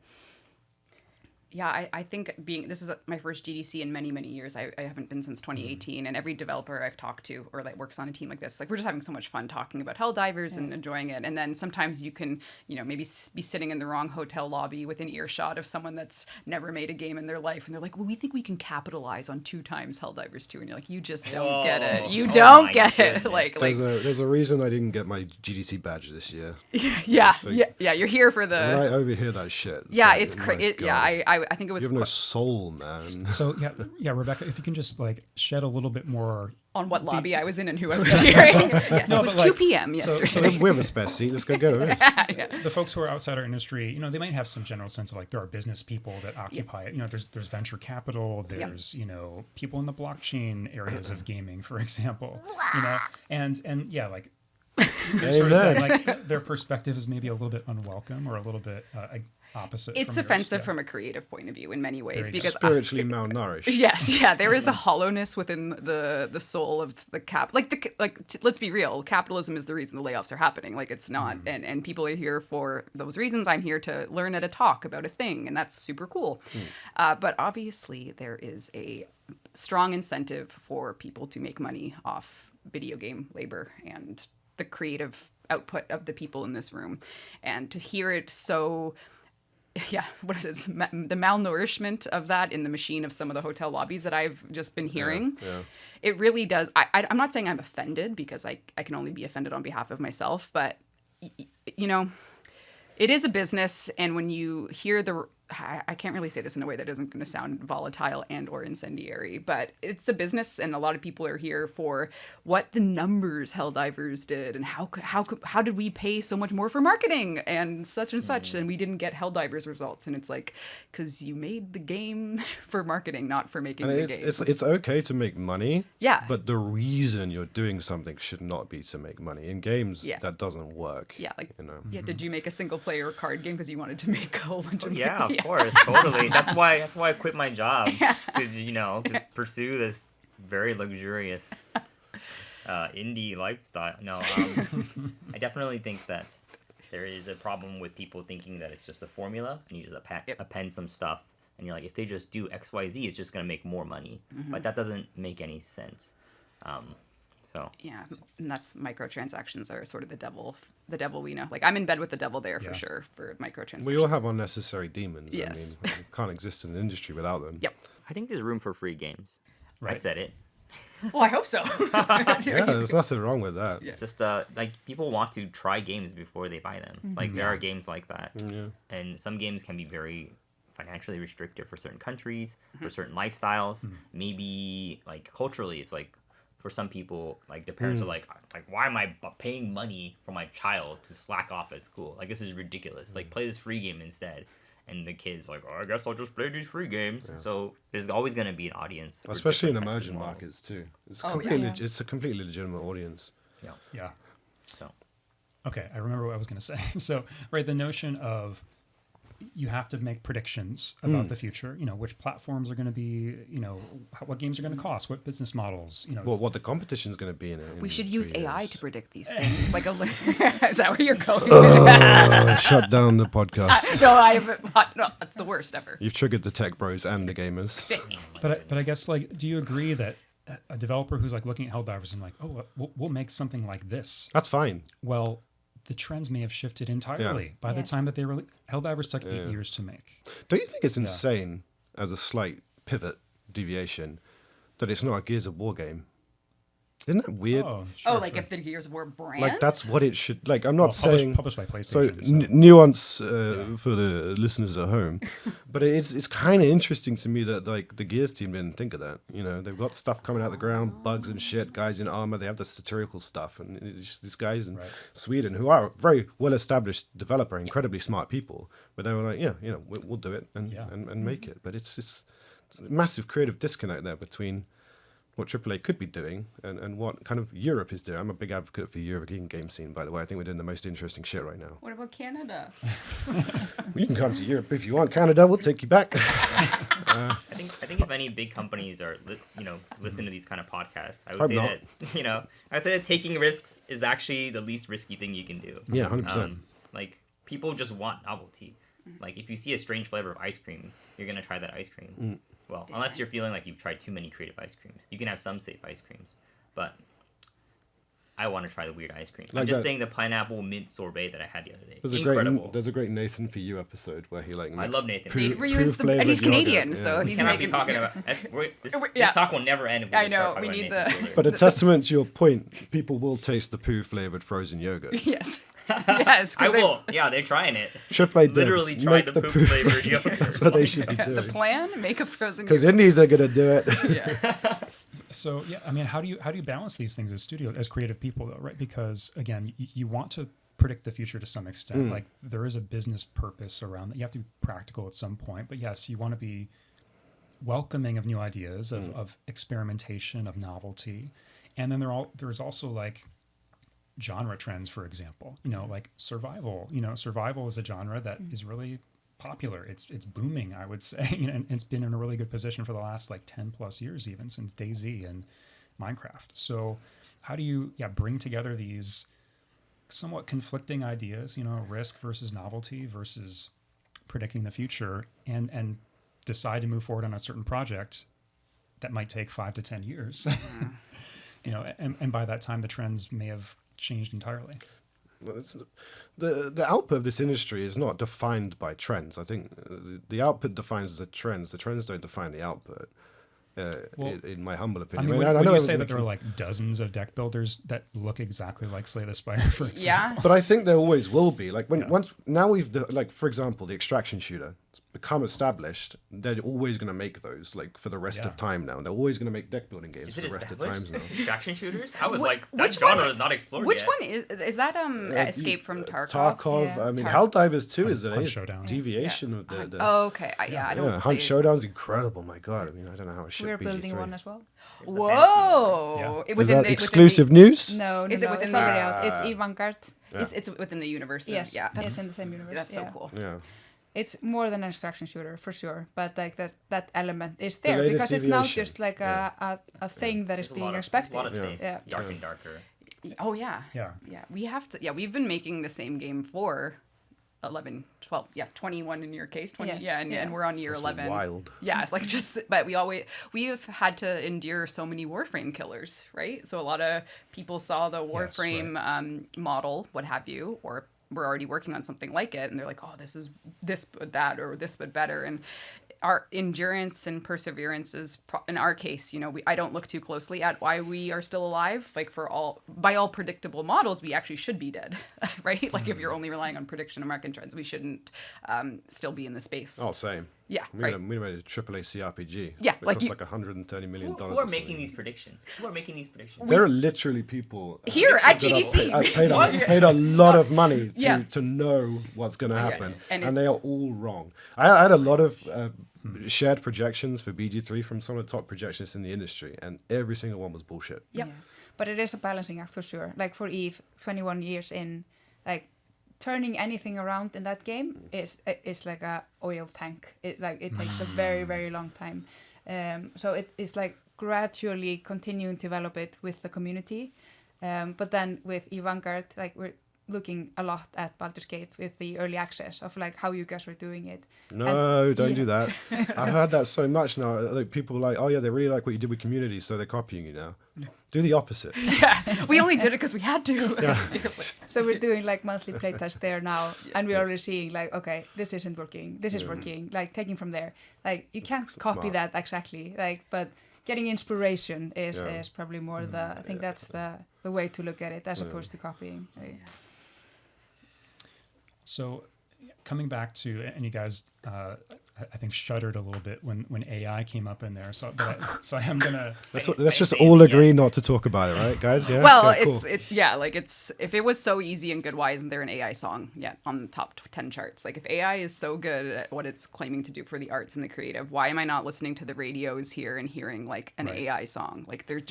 Yeah, I think this is my first GDC in many, many years. I haven't been since 2018, and every developer I've talked to or that works on a team like this, like we're just having so much fun talking about Helldivers and enjoying it. And then sometimes you can, maybe be sitting in the wrong hotel lobby within earshot of someone that's never made a game in their life, and they're like, "Well, we think we can capitalize on 2 times Helldivers 2," and you're like, "You just don't get it. You don't get it." Like there's a reason I didn't get my GDC badge this year. Yeah, you're here for the. When I overhear that shit. Yeah, it's crazy. Yeah, I think it was. You have no soul, man. So yeah, Rebecca, if you can just like shed a little bit more on what lobby I was in and who I was hearing. Yes, no, it was 2 p.m. yesterday. So we have a spare seat. Let's go get it. The folks who are outside our industry, they might have some general sense of like there are business people that occupy it. There's venture capital. There's people in the blockchain areas of gaming, for example. And yeah, like. You sort of said, like their perspective is maybe a little bit unwelcome or a little bit opposite. It's offensive from a creative point of view in many ways because spiritually malnourished. Yes, there is a hollowness within the soul of the let's be real, capitalism is the reason the layoffs are happening. Like it's not, and people are here for those reasons. I'm here to learn at a talk about a thing, and that's super cool. But obviously, there is a strong incentive for people to make money off video game labor and the creative output of the people in this room, and to hear it so what is it, the malnourishment of that in the machine of some of the hotel lobbies that I've just been hearing. It really does. I'm not saying I'm offended, because I can only be offended on behalf of myself, but it is a business, and when you hear I can't really say this in a way that isn't going to sound volatile and or incendiary, but it's a business, and a lot of people are here for what the numbers Helldivers did, and how did we pay so much more for marketing and such, and we didn't get Helldivers results. And it's like, because you made the game for marketing, not for making the game. It's okay to make money, yeah, but the reason you're doing something should not be to make money. In games, that doesn't work. Yeah, like did you make a single player card game because you wanted to make a whole bunch of money? Of course, totally. That's why I quit my job to to pursue this very luxurious indie lifestyle. No, I definitely think that there is a problem with people thinking that it's just a formula and you just append some stuff, and you're like, if they just do XYZ, it's just gonna make more money. But that doesn't make any sense. And that's microtransactions are sort of the devil we know. Like I'm in bed with the devil there for sure for microtransactions. We all have unnecessary demons. Yes. I mean, we can't exist in an industry without them. Yep. I think there's room for free games. Right. I said it. Well, I hope so. There's nothing wrong with that. It's just like people want to try games before they buy them. Like there are games like that, and some games can be very financially restrictive for certain countries, for certain lifestyles. Maybe like culturally, it's like. For some people, like their parents are like, why am I paying money for my child to slack off at school? Like this is ridiculous. Like play this free game instead. And the kid's like, I guess I'll just play these free games. So there's always going to be an audience, especially in emerging markets too. It's it's a completely legitimate audience. Yeah. So, okay, I remember what I was going to say. So, right, the notion of you have to make predictions about the future, which platforms are going to be, what games are going to cost, what business models, Well, what the competition is going to be in it. We should use AI to predict these things. Like is that where you're going? Shut down the podcast. No, it's the worst ever. You've triggered the tech bros and the gamers. But I guess, like, do you agree that a developer who's like looking at Helldivers and like, oh, we'll make something like this? That's fine. Well, the trends may have shifted entirely by the time that they were. Helldivers took 8 years to make. Don't you think it's insane, as a slight pivot deviation, that it's not a Gears of War game? Isn't that weird? If the Gears of War brand? Like, that's what it should... Like, I'm not saying... Published by PlayStation. So, nuance for the listeners at home. But it's kind of interesting to me that, like, the Gears team didn't think of that. They've got stuff coming out of the ground, bugs and shit, guys in armor. They have the satirical stuff. And it's these guys in Sweden who are a very well-established developer, incredibly smart people. But they were like, we'll do it and make it. But it's a massive creative disconnect there between... what AAA could be doing and what kind of Europe is doing. I'm a big advocate for European game scene, by the way. I think we're doing the most interesting shit right now. What about Canada? You can come to Europe if you want. Canada, we'll take you back. I think if any big companies are listen to these kind of podcasts, I would say that I'd say that taking risks is actually the least risky thing you can do. Yeah, 100%. Like people just want novelty. Like if you see a strange flavor of ice cream, you're gonna try that ice cream. Well, unless you're feeling like you've tried too many creative ice creams, you can have some safe ice creams. But I want to try the weird ice cream. Like I'm just that. saying the pineapple mint sorbet that I had the other day. There's a great Nathan For You episode where he like. I love Nathan. Nathan For You and he's Canadian, so We he's cannot making. be talking about this talk will never end. If we I just start know, talking we about need Nathan For You. But a testament to your point, people will taste the poo flavored frozen yogurt. Yes. Yes. I will. Yeah, they're trying it. AAA Literally devs, tried make the poo flavored yogurt. That's what they should be The doing. plan: make a frozen. Because indies are gonna do it. Yeah. So yeah, I mean, how do you balance these things as creative people though, right? Because again, you want to predict the future to some extent. Like there is a business purpose around that. You have to be practical at some point, but yes, you want to be welcoming of new ideas, of experimentation, of novelty, and then there's also like genre trends, for example. Like survival. Survival is a genre that is really popular. It's booming, I would say. And it's been in a really good position for the last like 10 plus years, even since DayZ and Minecraft. So how do you bring together these somewhat conflicting ideas, risk versus novelty versus predicting the future, and decide to move forward on a certain project that might take 5 to 10 years. And by that time the trends may have changed entirely. Well, the output of this industry is not defined by trends. I think the output defines the trends. The trends don't define the output. In my humble opinion. I mean, when you say that there are like dozens of deck builders that look exactly like Slay the Spire, for example. Yeah. But I think there always will be. Like for example, the extraction shooter become established. They're always going to make those like for the rest of time now. They're always going to make deck building games for the rest of times now. Extraction shooters? I was like, that genre is not explored Which yet. one is that? Escape from Tarkov. Tarkov. Yeah. I mean, Helldivers 2 is a Hunt Showdown. deviation of the. Oh, okay. I don't. Hunt play- Showdown's incredible. My God, I mean, I don't know how it should We're be. building one as well. There's the fantasy Whoa! Yeah. It Is was that exclusive news? No, Is it within it's the- already out. It's Vanguard. It's within the universe. Yes, Yeah. it's in the same universe. That's so yeah. cool. Yeah. It's more than an extraction shooter for sure, but like that element is The there latest because it's now deviation. just like a thing that is There's being there's expected. a lot of space. Yeah. Dark and darker. Oh yeah. Yeah. Yeah. We have to. Yeah, we've been making the same game for 11, 12, 21 in your case, 20. Yes, Yeah, and we're on year That's 11. wild. Yeah, it's like but we've had to endure so many Warframe killers, right? So a lot of people saw the Warframe model, what have you, or we're already working on something like it, and they're like, oh, this is this but that, or this but better, and our endurance and perseverance is in our case, I don't look too closely at why we are still alive. Like by all predictable models, we actually should be dead, right? Like if you're only relying on prediction of market trends, we shouldn't still be in the space. Oh, same. Yeah, We right. made a AAA CRPG. Yeah, It like cost you- like $130 million. Who are making these predictions? Who are making these predictions? There are literally people Here at that GDC. I paid a lot of money Yeah. to know what's going to happen, and and they are all wrong. I had a lot of shared projections for BG3 from some of the top projectionists in the industry, and every single one was bullshit. Yep. Yeah. But it is a balancing act for sure. Like for Eve, 21 years in, like turning anything around in that game is like a oil tank. It takes a very, very long time. So it is like gradually continuing to develop it with the community. But then with Eve Vanguard, like we're looking a lot at Baldur's Gate with the early access of like how you guys were doing it. No, don't do that. I've heard that so much now. Like people are like, oh yeah, they really like what you did with community, so they're copying you now. Do the opposite. Yeah, we only did it because we had to. So we're doing like monthly playtests there now, and we're already seeing like, okay, this isn't working, this is working, like taking from there. Like you can't copy smart. that exactly, like, but getting inspiration is probably more I think that's the way to look at it as opposed to copying. Right? So coming back to, and you guys I think shuddered a little bit when AI came up in there. So I am gonna. Let's just all agree not to talk about it, right, guys? Yeah. Well, Okay, cool. if it was so easy and good, why isn't there an AI song yet on the top 10 charts? Like if AI is so good at what it's claiming to do for the arts and the creative, why am I not listening to the radios here and hearing like an AI song? Like there's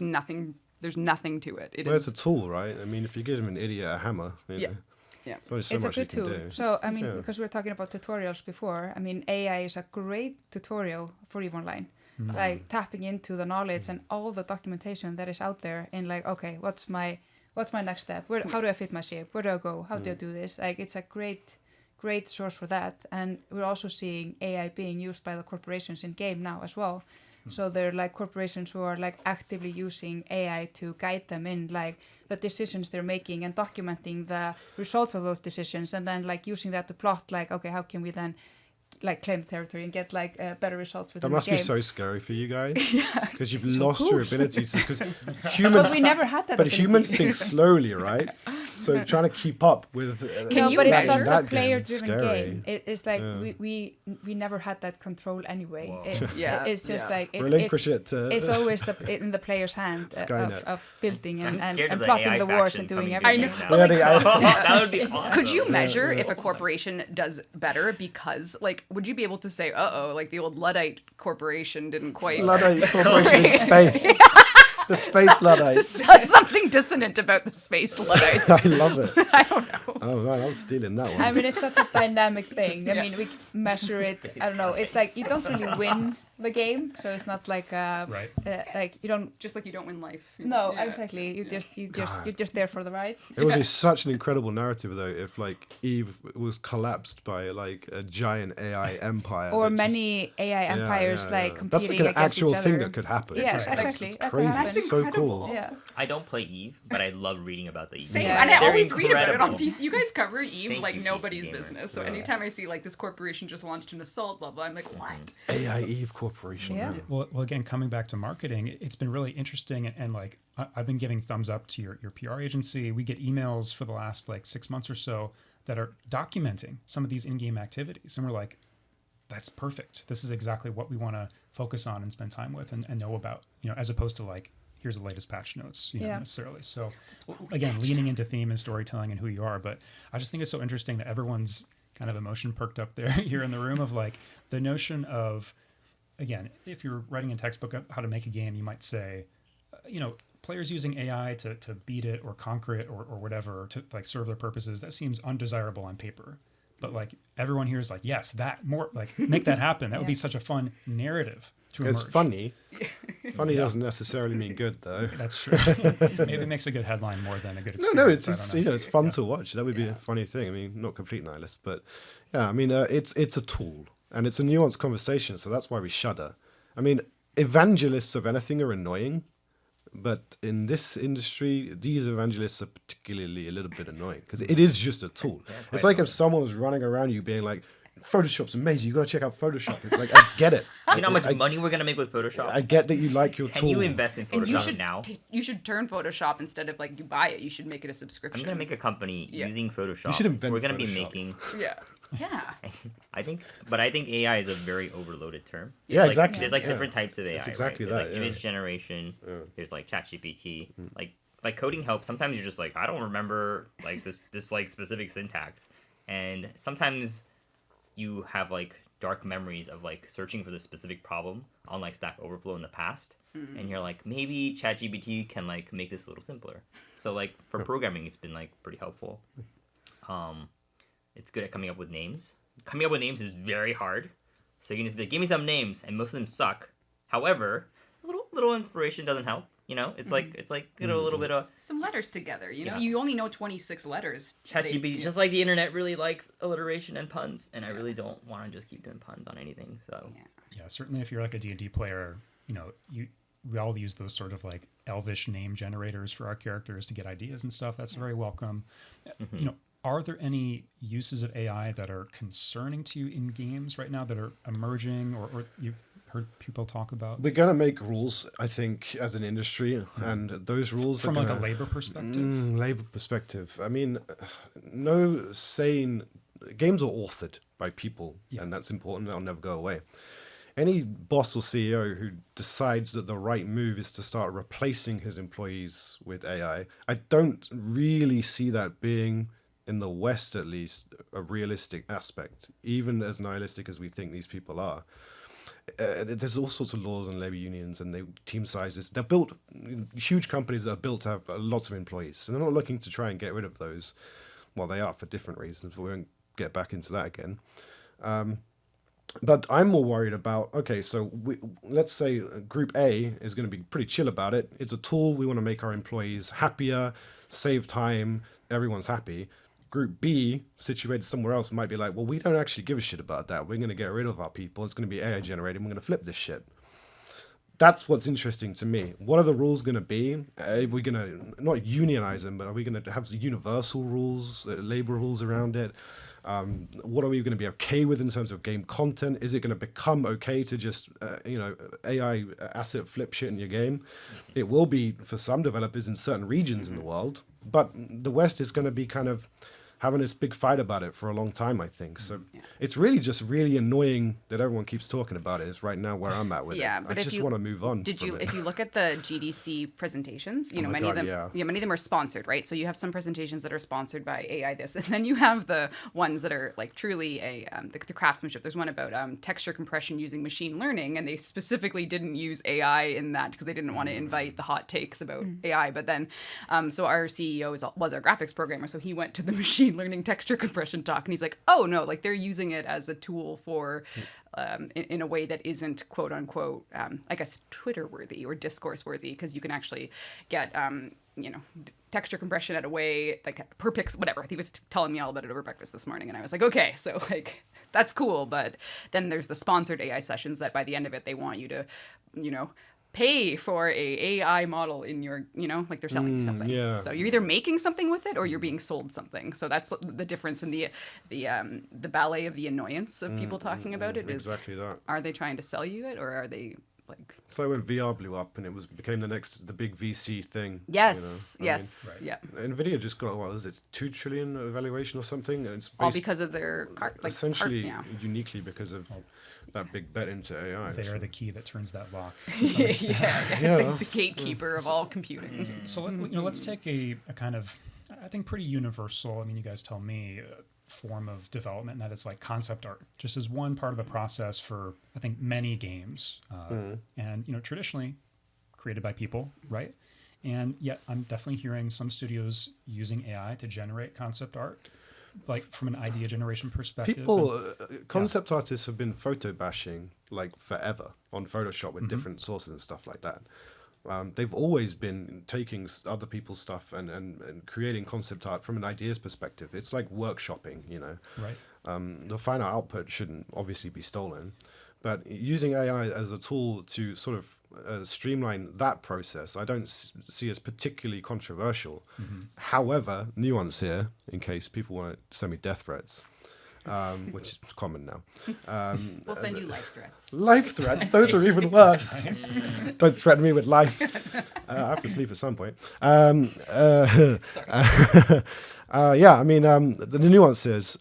nothing to it. It's a tool, right? I mean, if you give him an idiot a hammer, Yeah. there's only so It's a much you good can tool. do. So, I mean, because we were talking about tutorials before, I mean, AI is a great tutorial for EVE Online. Like tapping into the knowledge and all the documentation that is out there and like, okay, what's my next step? How do I fit my ship? Where do I go? How do I do this? Like, it's a great source for that. And we're also seeing AI being used by the corporations in game now as well. So they're like corporations who are like actively using AI to guide them in like the decisions they're making and documenting the results of those decisions and then like using that to plot like, okay, how can we then like claim territory and get like better results within That must the game. be so scary for you guys because you've so lost cool. your ability to. Because humans, But we never had that. but ability. humans think slowly, right? So trying to keep up with. No, but it's that such a game, player-driven scary. game. It's like we never had that control anyway. It's just like Relinquish it to. it's always in the player's hand Skynet. of building I'm and scared of the plotting AI the wars faction and doing coming everything. big I know. now. That would be awesome. Could you measure if a corporation does better because, like, would you be able to say, like the old Luddite corporation didn't quite... Luddite Corporation in space. The space Luddites. Something dissonant about the space Luddites. I love it. I don't know. Oh man, I'm stealing that one. I mean, it's such a dynamic thing. I mean, we measure it. I don't know. It's like you don't really win the game, so it's not like Right. like you don't. Just like you don't win life. No, Yeah. exactly. You're just there for the ride. It would be such an incredible narrative though if like Eve was collapsed by like a giant AI empire. Or that just- many AI empires like That's competing like an against actual each thing other. that could happen. Yeah, It's exactly. It's That could crazy. happen. It's so cool. Yeah. I don't play Eve, but I love reading about the Eve. Same, Yeah. and I They're always read about it on incredible. PC. You guys cover Eve Thank like you, nobody's PC Gamer. business. So anytime I see like this corporation just launched an assault, blah blah, I'm like, what? AI Eve Corporation. Yeah. man. Well, again, coming back to marketing, it's been really interesting. And like, I've been giving thumbs up to your PR agency. We get emails for the last like 6 months or so that are documenting some of these in-game activities. And we're like, that's perfect. This is exactly what we want to focus on and spend time with and know about, as opposed to like, here's the latest patch notes, Yeah. necessarily. So again, leaning into theme and storytelling and who you are. But I just think it's so interesting that everyone's kind of emotion perked up there here in the room of like the notion of, again, if you're writing a textbook of how to make a game, you might say, players using AI to beat it or conquer it or whatever to like serve their purposes, that seems undesirable on paper. But like everyone here is like, yes, that more like make that happen. That would be such a fun narrative to It's emerge. funny. Funny doesn't necessarily mean good though. That's true. Maybe it makes a good headline more than a good experience. No, it's I don't know. it's fun to watch. That would be a funny thing. I mean, not complete nihilist, but yeah, I mean, it's a tool and it's a nuanced conversation. So that's why we shudder. I mean, evangelists of anything are annoying, but in this industry, these evangelists are particularly a little bit annoying because it is just a tool. It's like if someone was running around you being like, Photoshop's amazing. You got to check out Photoshop. It's like, I get it. You know how much money we're gonna make with Photoshop? I get that you like your Can tool. you invest in And Photoshop now? you should turn Photoshop instead of like you buy it. You should make it a subscription. I'm gonna make a company using Photoshop. should invent We're gonna be Photoshop. making. Yeah. I think AI is a very overloaded term. Yeah, There's, exactly. There's like Yeah. different types of AI. That's exactly right? There's that, like yeah. image generation. There's like ChatGPT. Like coding help. Sometimes you're just like, I don't remember like this like specific syntax, and sometimes you have like dark memories of like searching for the specific problem on like Stack Overflow in the past, and you're like, maybe ChatGPT can like make this a little simpler. So like for programming, it's been like pretty helpful. It's good at coming up with names. Coming up with names is very hard. So you can just be like, give me some names, and most of them suck. However, a little inspiration doesn't help. It's like a little bit of Some letters together. Yeah. You only know 26 letters. ChatGPT. Just like the internet really likes alliteration and puns, and I really don't want to just keep doing puns on anything. So Yeah, certainly if you're like a D&D player, we all use those sort of like elvish name generators for our characters to get ideas and stuff. That's very welcome. Are there any uses of AI that are concerning to you in games right now that are emerging or you've heard people talk about? We're going to make rules, I think, as an industry, and those rules From are like gonna, a labor perspective? labor perspective. I mean, no sane games are authored by by people, and that's important. That'll never go away. Any boss or CEO who decides that the right move is to start replacing his employees with AI, I don't really see that being, in the West at least, a realistic aspect, even as nihilistic as we think these people are. There's all sorts of laws and labor unions and team sizes. They're built, huge companies that are built to have lots of employees, and they're not looking to try and get rid of those. Well, they are for different reasons, but we won't get back into that again. But I'm more worried about, okay, so let's say Group A is going to be pretty chill about it. It's a tool. We want to make our employees happier, save time, everyone's happy. Group B, situated somewhere else, might be like, well, we don't actually give a shit about that. We're going to get rid of our people. It's going to be AI generated. We're going to flip this shit. That's what's interesting to me. What are the rules going to be? Are we going to not unionize them, but are we going to have universal rules, labor rules around it? What are we going to be okay with in terms of game content? Is it going to become okay to just, AI asset flip shit in your game? It will be for some developers in certain regions in the world, but the West is going to be kind of having this big fight about it for a long time, I think. So it's really just really annoying that everyone keeps talking about it. Is right now where I'm at with it. But I just want to move on. If you look at the GDC presentations, many of them are sponsored, right? So you have some presentations that are sponsored by AI this, and then you have the ones that are like truly the craftsmanship. There's one about texture compression using machine learning, and they specifically didn't use AI in that because they didn't want to invite the hot takes about AI. But then, so our CEO was our graphics programmer, so he went to the machine learning texture compression talk, and he's like, oh no, like they're using it as a tool for in a way that isn't quote unquote I guess Twitter worthy or discourse worthy, because you can actually get texture compression at a way like per pixel, whatever. He was telling me all about it over breakfast this morning, and I was like, okay, so like that's cool. But then there's the sponsored AI sessions that by the end of it they want you to pay for a AI model in your, like they're selling you something. Yeah. So you're either making something with it or you're being sold something. So that's the difference in the ballet of the annoyance of people talking about it. Exactly that. Are they trying to sell you it, or are they like? So when VR blew up and it became the big VC thing. Yes. Yeah. Nvidia just got, what is it, 2 trillion evaluation or something? And it's all because of their uniquely because of that big bet into AI. They are the key that turns that lock. The gatekeeper of all computing. So let's take a kind of, I think, pretty universal, I mean, you guys tell me, form of development, and that it's like concept art, just as one part of the process for, I think, many games. And, traditionally created by people, right? And yet I'm definitely hearing some studios using AI to generate concept art, like from an idea generation perspective. Concept artists have been photo bashing like forever on Photoshop with different sources and stuff like that. They've always been taking other people's stuff and creating concept art from an ideas perspective. It's like workshopping, Right. The final output shouldn't obviously be stolen, but using AI as a tool to sort of streamline that process, I don't see as particularly controversial. However, nuance here, in case people want to send me death threats, which is common now. We'll send you life threats. Life threats? Those are even worse. Nice. Don't threaten me with life. I have to sleep at some point. The nuance is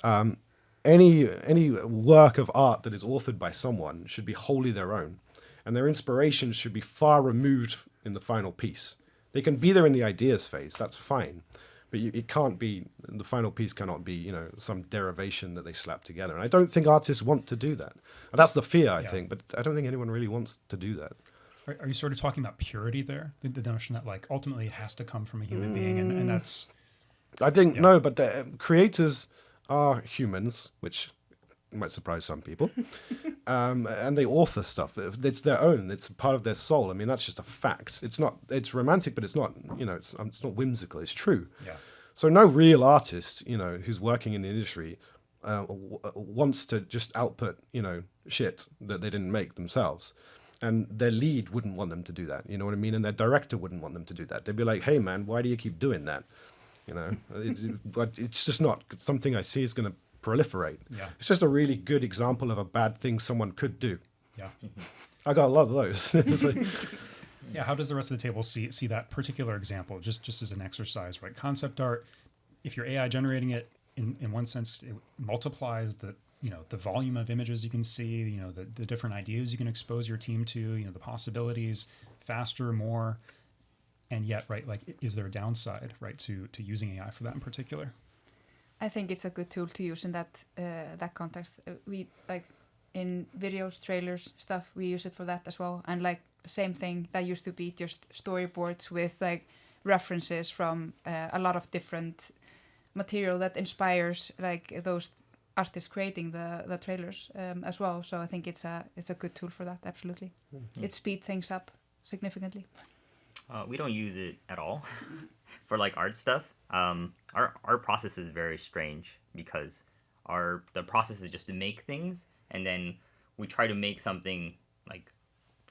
any work of art that is authored by someone should be wholly their own, and their inspiration should be far removed in the final piece. They can be there in the ideas phase, that's fine. But it can't be, the final piece cannot be, some derivation that they slap together. And I don't think artists want to do that. And that's the fear, I think, but I don't think anyone really wants to do that. Are you sort of talking about purity there? The notion that like ultimately it has to come from a human being, and that's... I think, no, but the creators are humans, which might surprise some people. And they author stuff. It's their own. It's part of their soul. I mean, that's just a fact. It's romantic, but it's not, it's not whimsical. It's true. Yeah. So no real artist, who's working in the industry wants to just output, shit that they didn't make themselves. And their lead wouldn't want them to do that. You know what I mean? And their director wouldn't want them to do that. They'd be like, hey, man, why do you keep doing that? It's just not something I see is going to proliferate. Yeah. It's just a really good example of a bad thing someone could do. Yeah. I got a lot of those. Yeah, how does the rest of the table see that particular example, just as an exercise, right? Concept art, if you're AI generating it, in one sense, it multiplies the the volume of images you can see, the different ideas you can expose your team to, the possibilities, faster, more, and yet, right, like, is there a downside, right, to using AI for that in particular? I think it's a good tool to use in that context. We like in videos, trailers, stuff. We use it for that as well. And like same thing that used to be just storyboards with like references from a lot of different material that inspires like those artists creating the trailers as well. So I think it's a good tool for that. Absolutely, it speeds things up significantly. We don't use it at all for like art stuff. Our process is very strange because the process is just to make things, and then we try to make something like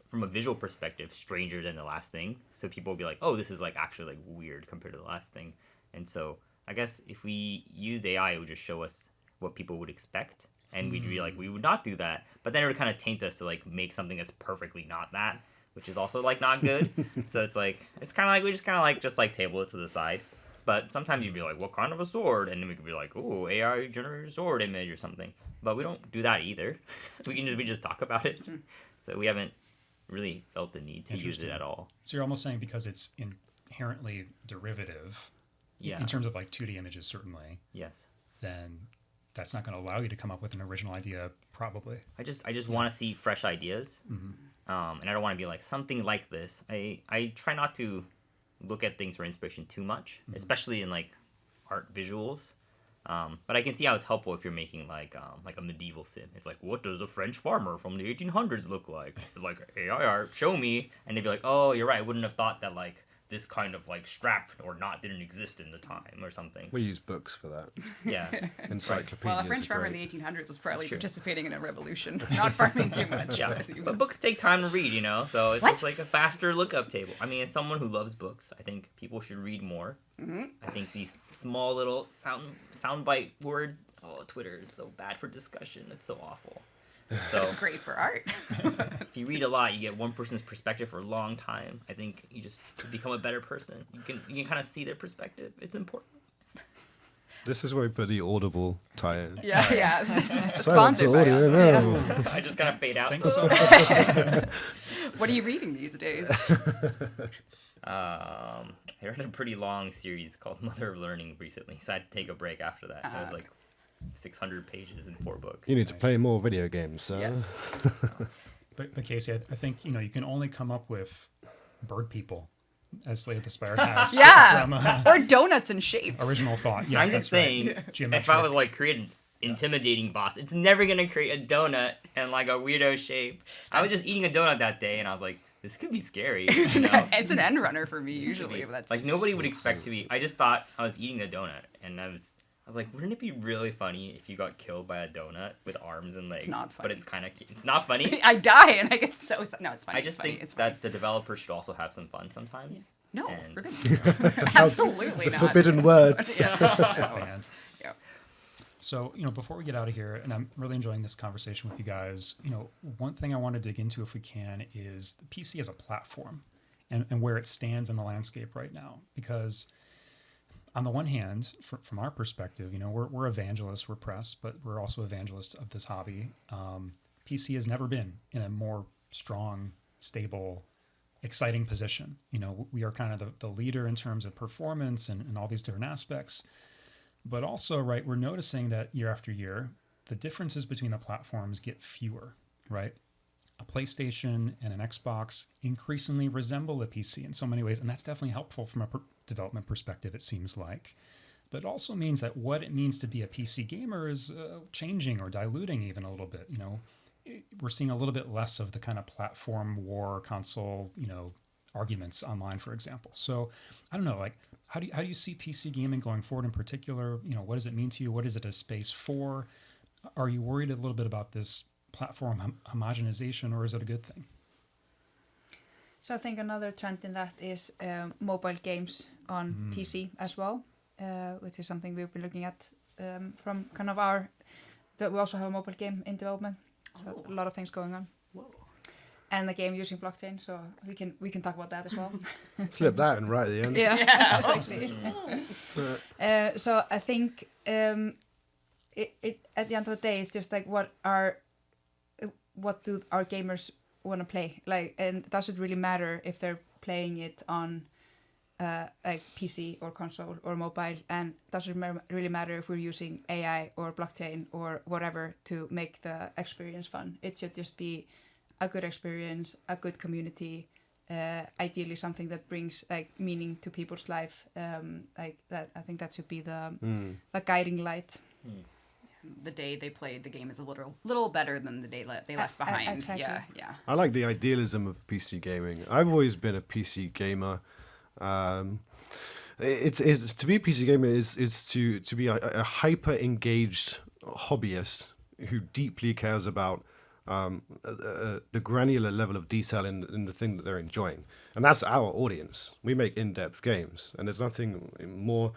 from a visual perspective stranger than the last thing, so people will be like, oh, this is like actually like weird compared to the last thing. And so I guess if we used AI, it would just show us what people would expect, and we'd be like, we would not do that, but then it would kind of taint us to like make something that's perfectly not that, which is also like not good. So it's kind of like we just kind of like table it to the side. But sometimes you'd be like, what kind of a sword? And then we could be like, oh, AI generated sword image or something. But we don't do that either. we just talk about it. So we haven't really felt the need to use it at all. So you're almost saying because it's inherently derivative, in terms of like 2D images, certainly. Yes. Then that's not going to allow you to come up with an original idea, probably. I just want to see fresh ideas. And I don't want to be like something like this. I try not to look at things for inspiration too much, especially in like art visuals. But I can see how it's helpful if you're making like a medieval sim. It's like, what does a French farmer from the 1800s look like? Like AI art, show me. And they'd be like, oh, you're right. I wouldn't have thought that like this kind of like strap or knot didn't exist in the time or something. We use books for that. Yeah. Encyclopedias. Well, a French farmer in the 1800s was probably participating in a revolution, not farming too much. Yeah. But books take time to read, so it's just like a faster lookup table. I mean, as someone who loves books, I think people should read more. I think these small little soundbite word, Twitter is so bad for discussion. It's so awful. So it's great for art. if you read a lot, you get one person's perspective for a long time. I think you just become a better person. You can kind of see their perspective. It's important. This is where we put the Audible tie-in. Yeah. Sponsored by us. No. I just kind of fade out. Thanks so much. What are you reading these days? I read a pretty long series called Mother of Learning recently, so I had to take a break after that. It was like 600 pages in 4 books. You need to play more video games, sir. Yes. But Casey, I think you can only come up with bird people, as Slay the Spire has. From, or donuts and shapes. Original thought. Yeah, I'm just saying, right. if I was like creating an intimidating boss, it's never gonna create a donut and like a weirdo shape. I was just eating a donut that day, and I was like, this could be scary. It's an end runner for me usually. That's like nobody would expect to be. I just thought I was eating a donut, and I was like, wouldn't it be really funny if you got killed by a donut with arms and legs? It's not funny. But it's not funny. I die and I get so... No, it's funny. I just think that the developers should also have some fun sometimes. No, and... forbidden. Absolutely not. Forbidden words. Banned. Yeah. So, before we get out of here, and I'm really enjoying this conversation with you guys, one thing I want to dig into if we can is the PC as a platform and where it stands in the landscape right now. Because on the one hand, from our perspective, we're evangelists, we're press, but we're also evangelists of this hobby. PC has never been in a more strong, stable, exciting position. We are kind of the leader in terms of performance and all these different aspects. But also, right, we're noticing that year after year, the differences between the platforms get fewer, right? A PlayStation and an Xbox increasingly resemble a PC in so many ways, and that's definitely helpful from a development perspective, it seems like. But it also means that what it means to be a PC gamer is changing or diluting even a little bit. We're seeing a little bit less of the kind of platform war console, arguments online, for example. So I don't know, like, how do you see PC gaming going forward in particular? What does it mean to you? What is it a space for? Are you worried a little bit about this platform homogenization, or is it a good thing? So I think another trend in that is mobile games on PC as well, which is something we've been looking at from kind of we also have a mobile game in development. So a lot of things going on. Whoa. And the game using blockchain, so we can talk about that as well. Slip that in right at the end. Yeah, exactly. So I think it at the end of the day, it's just like what do our gamers want to play? Like, and does it really matter if they're playing it on like PC or console or mobile? And does it really matter if we're using AI or blockchain or whatever to make the experience fun? It should just be a good experience, a good community, ideally something that brings like meaning to people's life. Like that, I think that should be the guiding light. The day they played the game is a little better than the day they left behind. Exactly. Yeah. I like the idealism of PC gaming. I've always been a PC gamer. It's to be a PC gamer is to be a hyper engaged hobbyist who deeply cares about the granular level of detail in the thing that they're enjoying, and that's our audience. We make in-depth games, and there's nothing more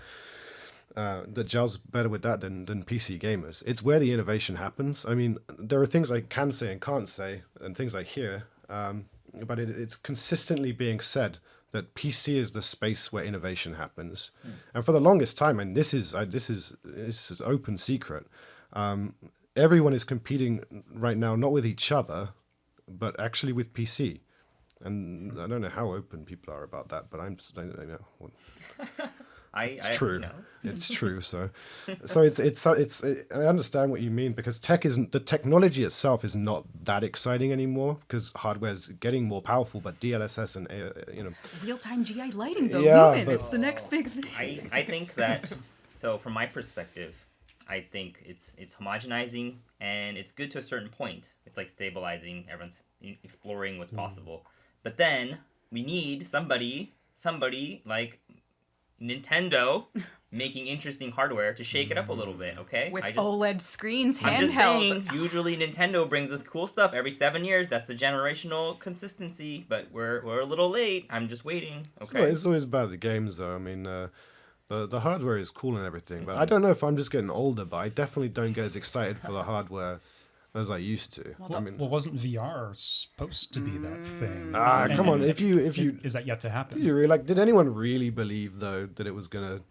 that gels better with that than PC gamers. It's where the innovation happens. I mean, there are things I can say and can't say, and things I hear, but it's consistently being said that PC is the space where innovation happens. And for the longest time, and this is an open secret, everyone is competing right now, not with each other, but actually with PC. And I don't know how open people are about that, but I don't know. It's true. You know. It's true. So it's I understand what you mean, because the technology itself is not that exciting anymore because hardware's getting more powerful, but DLSS and Real-time GI lighting though, Yeah, Lumen, but- it's the next big thing. I think that, so from my perspective, I think it's homogenizing, and it's good to a certain point. It's like stabilizing, everyone's exploring what's possible. But then we need somebody like Nintendo making interesting hardware to shake it up a little bit, okay? With OLED screens, I'm just handheld. saying, usually Nintendo brings us cool stuff every 7 years. That's the generational consistency, but we're a little late. I'm just waiting, okay? It's always about the games, though. I mean, the hardware is cool and everything, but I don't know if I'm just getting older, but I definitely don't get as excited for the hardware as I used to. Well, wasn't VR supposed to be that thing? Come on, if you Is that yet to happen? you really, like, did anyone really believe though that it was gonna,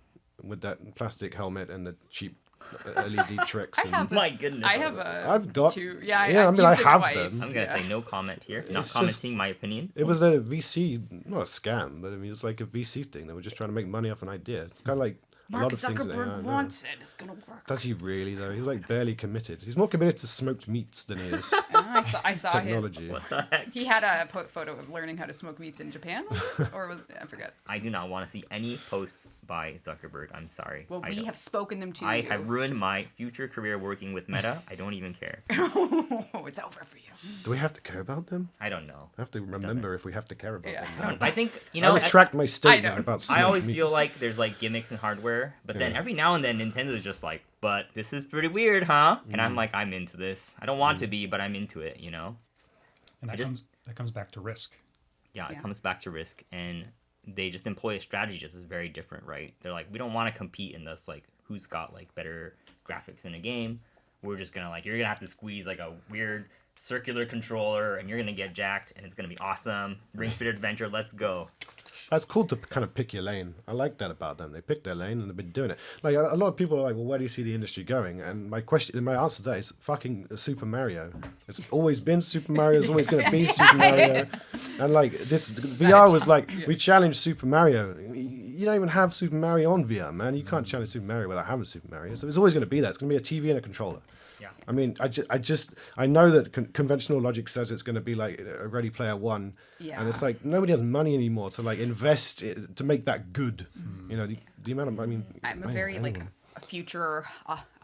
with that plastic helmet and the cheap LED tricks? My goodness. I have I've got two. yeah, I've I mean, I used it have twice. them. I'm going to say no comment here. Not It's commenting just- my opinion. It was a VC, not a scam, but I mean, it's like a VC thing. They were just trying to make money off an idea. It's kind of like a Mark lot of things in AI, I Zuckerberg know. wants it. It's gonna work. Does he really though? He's like barely committed. He's more committed to smoked meats than he is I saw technology. What the heck? He had a photo of learning how to smoke meats in Japan, or was I forget. I do not want to see any posts by Zuckerberg. I'm sorry. Well, I we don't. have spoken them to I you. have ruined my future career working with Meta. I don't even care. Oh, it's over for you. Do we have to care about them? I don't know. I have to remember if we have to care about Yeah. them. I think, I retract my statement don't. about I smoked always meats. feel like there's like gimmicks in hardware, but then every now and then Nintendo's just like, but this is pretty weird, huh? And I'm like, I'm into this. I don't want to be, but I'm into it, you know? And that comes back to risk. Yeah, Yeah. it comes back to risk, and they just employ a strategy just is very different, right? They're like, we don't want to compete in this, like, who's got like better graphics in a game. We're just gonna like, you're gonna have to squeeze like a weird circular controller, and you're gonna get jacked, and it's gonna be awesome. Ring Fit Adventure, let's go. That's cool to kind of pick your lane. I like that about them. They pick their lane and they've been doing it. Like a lot of people are like, well, where do you see the industry going? And my answer to that is fucking Super Mario. It's always been Super Mario. It's always going to be Super Mario. And like this VR was like, we challenged Super Mario. You don't even have Super Mario on VR, man. You can't challenge Super Mario without having Super Mario. So it's always going to be that. It's going to be a TV and a controller. Yeah. I mean, I know that conventional logic says it's going to be like a Ready Player One, and it's like nobody has money anymore to like invest to make that good. You know, the amount of, I mean, I'm a very like a future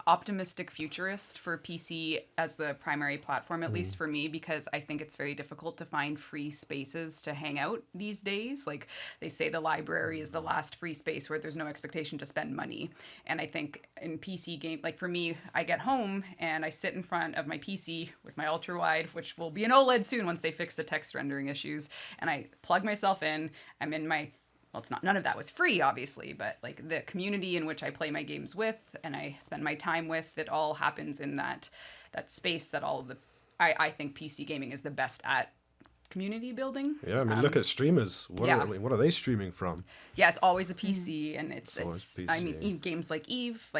optimistic futurist for PC as the primary platform, at least for me, because I think it's very difficult to find free spaces to hang out these days. Like they say the library is the last free space where there's no expectation to spend money. And I think in PC game, like for me, I get home and I sit in front of my PC with my ultra wide, which will be an OLED soon once they fix the text rendering issues. And I plug myself in, I'm in my, well, it's not, none of that was free, obviously, but like the community in which I play my games with and I spend my time with, it all happens in that space that all of the, I think PC gaming is the best at community building. Yeah, I mean, look at streamers. What are they streaming from? Yeah, it's always a PC, and it's PC. I mean, games like Eve,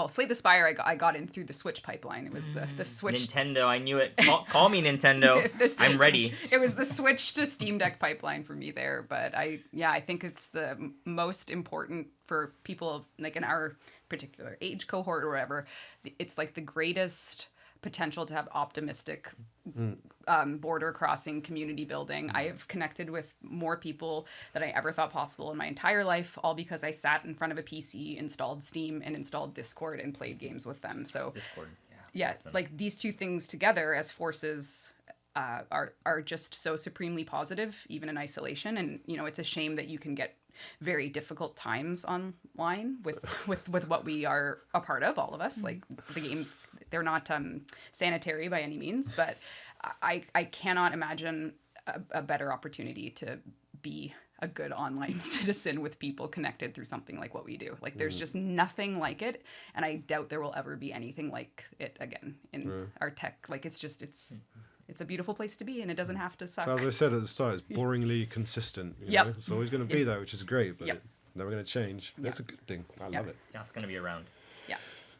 Slay the Spire, I got in through the Switch pipeline. It was the Switch. Nintendo, I knew it. Call me Nintendo. I'm ready. It was the Switch to Steam Deck pipeline for me there, but I think it's the most important for people like in our particular age cohort or whatever. It's like the greatest potential to have optimistic border crossing community building. I have connected with more people than I ever thought possible in my entire life, all because I sat in front of a PC, installed Steam, and installed Discord and played games with them. So Discord, yeah, awesome. like these two things together as forces are just so supremely positive, even in isolation. And it's a shame that you can get very difficult times online with what we are a part of, all of us. Like the games, they're not sanitary by any means, but I cannot imagine a better opportunity to be a good online citizen with people connected through something like what we do. Like there's just nothing like it, and I doubt there will ever be anything like it again in our tech. Like it's a beautiful place to be, and it doesn't have to suck. So as I said at the start, it's boringly consistent. You know? It's always going to be that, which is great, but never going to change. That's a good thing. I love it. Yeah, it's going to be around. Yeah.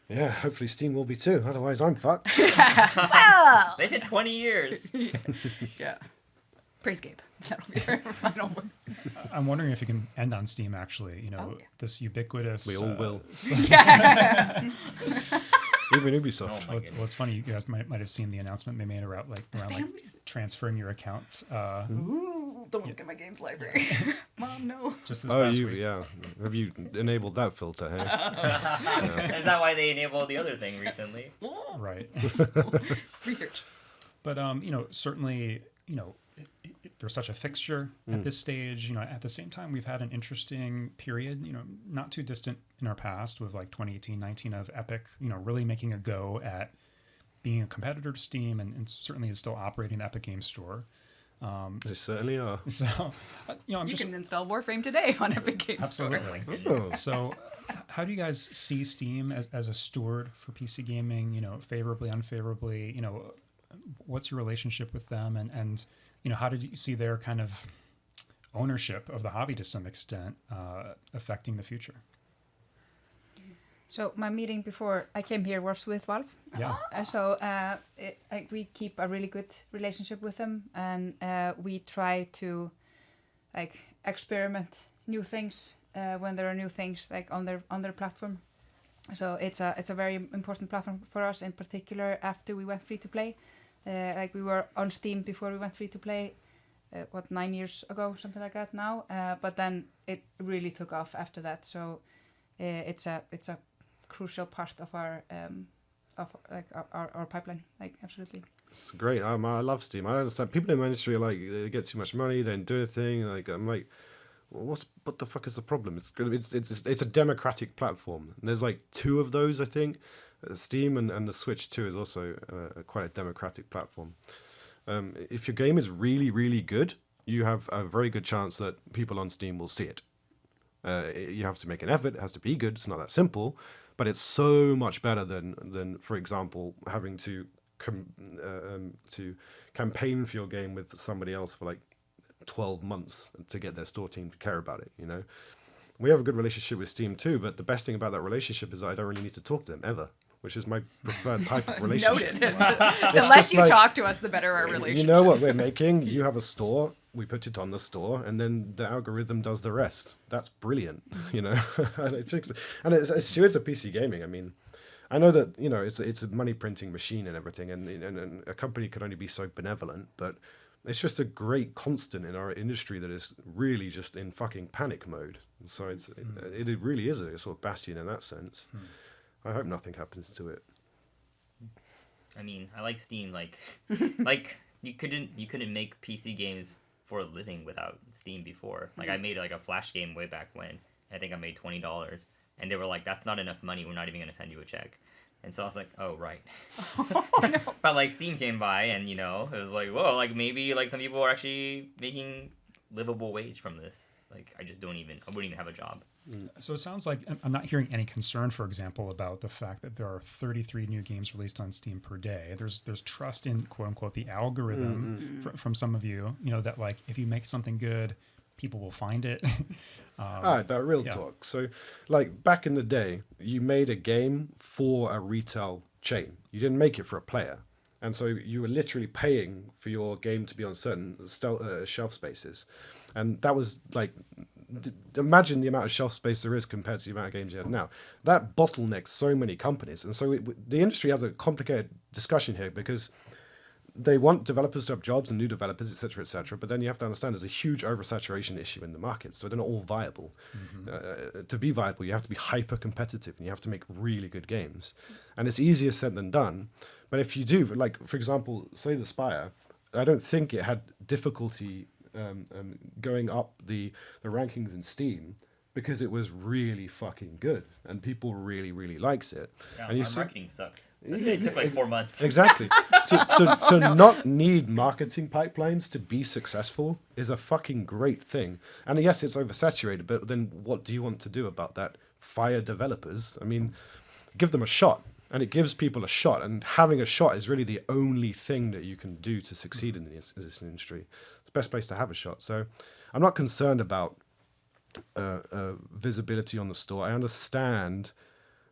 Yeah, hopefully Steam will be too. Otherwise, I'm fucked. Well, They've hit 20 years. yeah. Praise Gabe. That'll be our final word. I'm wondering if you can end on Steam, actually. This ubiquitous... We all will. Even Ubisoft. What's funny, you guys might have seen the announcement they made around transferring your account. Ooh, don't look at my games library. Mom, no. Just this past week. Have you enabled that filter, hey? Is that why they enabled the other thing recently? Right. Research. But, certainly, there's such a fixture at this stage. At the same time, we've had an interesting period, not too distant in our past with like 2018-19 of Epic, really making a go at being a competitor to Steam and certainly is still operating the Epic Game Store. They certainly are. So, you can install Warframe today on Epic Game Store. Absolutely. So, how do you guys see Steam as a steward for PC gaming? Favorably, unfavorably. What's your relationship with them, and how did you see their kind of ownership of the hobby to some extent affecting the future? So my meeting before I came here was with Valve. Yeah. We keep a really good relationship with them, and we try to experiment new things when there are new things on their platform. So it's a very important platform for us, in particular after we went free to play. We were on Steam before we went free to play, 9 years ago, something like that now. But then it really took off after that. So it's a crucial part of our pipeline. Absolutely. It's great. I love Steam. I understand people in my industry are like, they get too much money, they don't do a thing. I'm like, what the fuck is the problem? It's a democratic platform. And there's like two of those, I think. Steam and the Switch 2 is also quite a democratic platform. If your game is really, really good, you have a very good chance that people on Steam will see it. You have to make an effort. It has to be good. It's not that simple, but it's so much better than for example, having to campaign for your game with somebody else for like 12 months to get their store team to care about it. We have a good relationship with Steam too, but the best thing about that relationship is that I don't really need to talk to them ever, which is my preferred type of relationship. Noted. The less you talk to us, the better our relationship. You know what we're making? You have a store, we put it on the store, and then the algorithm does the rest. That's brilliant, and it's stewards of PC gaming. I mean, I know that it's a money printing machine and everything, and a company can only be so benevolent, but it's just a great constant in our industry that is really just in fucking panic mode. So it really is a sort of bastion in that sense. I hope nothing happens to it. I mean, I like Steam. Like you couldn't make PC games for a living without Steam before. Like I made a Flash game way back when. I think I made $20, and they were like, "That's not enough money. We're not even gonna send you a check." And so I was like, "Oh right." Oh, no. But Steam came by, and it was like, whoa, maybe some people are actually making livable wage from this. I wouldn't even have a job. So it sounds like I'm not hearing any concern, for example, about the fact that there are 33 new games released on Steam per day. There's trust in quote unquote the algorithm from some of you, that like if you make something good, people will find it. But real talk. So like back in the day, you made a game for a retail chain. You didn't make it for a player. And so you were literally paying for your game to be on certain shelf spaces. And that was like, imagine the amount of shelf space there is compared to the amount of games you have now. That bottlenecks so many companies. And so the industry has a complicated discussion here because they want developers to have jobs and new developers, et cetera, but then you have to understand there's a huge oversaturation issue in the market, so they're not all viable. To be viable, you have to be hyper competitive and you have to make really good games. And it's easier said than done. But if you do, like, for example, say the Spire, I don't think it had difficulty going up the rankings in Steam because it was really fucking good and people really, really liked it. Yeah, and our marketing sucked. It took like 4 months. Exactly. to not need marketing pipelines to be successful is a fucking great thing. And yes, it's oversaturated, but then what do you want to do about that? Fire developers? I mean, give them a shot. And it gives people a shot. And having a shot is really the only thing that you can do to succeed in this industry. It's the best place to have a shot. So I'm not concerned about visibility on the store. I understand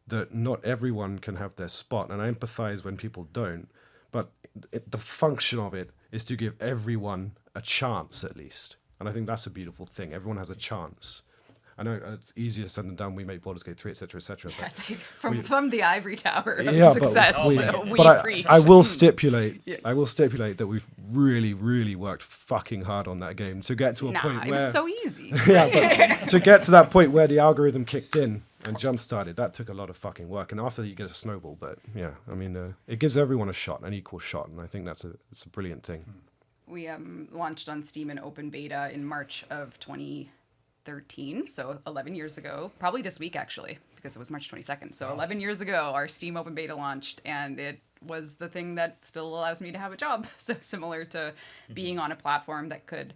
that not everyone can have their spot, and I empathize when people don't, but the function of it is to give everyone a chance at least, and I think that's a beautiful thing. Everyone has a chance. I know it's easier said than done. We make Baldur's Gate 3, etc., etc. Yeah, it's like from the ivory tower of success. I will stipulate that we've really, really worked fucking hard on that game to get to a point where it was so easy. But to get to that point where the algorithm kicked in and jump started, that took a lot of fucking work. And after you get a snowball, but yeah, I mean, it gives everyone a shot, an equal shot, and I think it's a brilliant thing. We launched on Steam in open beta in March of 2013, so 11 years ago, probably this week actually, because it was March 22nd. So 11 years ago, our Steam open beta launched, and it was the thing that still allows me to have a job. So similar to being on a platform that could,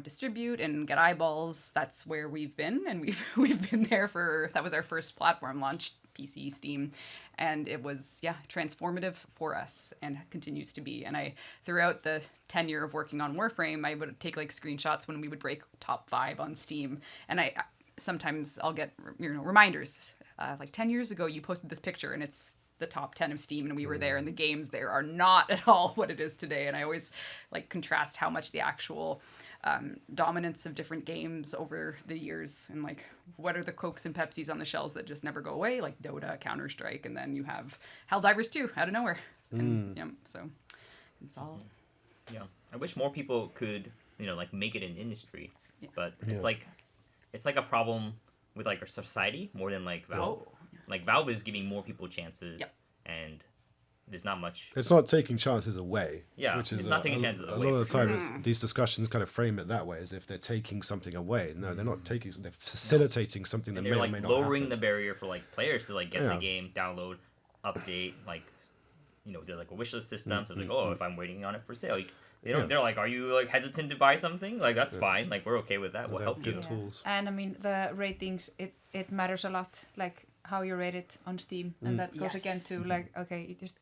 distribute and get eyeballs. That's where we've been, and we've been there that was our first platform launch, PC, Steam, and it was transformative for us and continues to be. And throughout the tenure of working on Warframe, I would take like screenshots when we would break top 5 on Steam, and sometimes I'll get reminders like 10 years ago you posted this picture and it's the top 10 of Steam and we were there, and the games there are not at all what it is today. And I always like contrast how much the actual dominance of different games over the years, and like what are the Cokes and Pepsis on the shelves that just never go away, like Dota, Counter-Strike, and then you have Helldivers 2 out of nowhere. And, so it's all. Yeah, I wish more people could, like make it an industry, but it's like a problem with like our society more than like Valve. Oh. Like Valve is giving more people chances, and there's not much. It's not taking chances away. Yeah, which is it's not taking chances away. A lot of the time, these discussions kind of frame it that way, as if they're taking something away. No, they're not taking. They're facilitating something that may or may not happen. They're like lowering the barrier for like players to like get the game, download, update. Like, there's like a wishlist system. So it's like, if I'm waiting on it for sale, they're like, are you like hesitant to buy something? Like that's fine. Like we're okay with that. We'll help you. Tools. And I mean the ratings, it matters a lot. Like how you rate it on Steam, and that goes again to like, okay, you just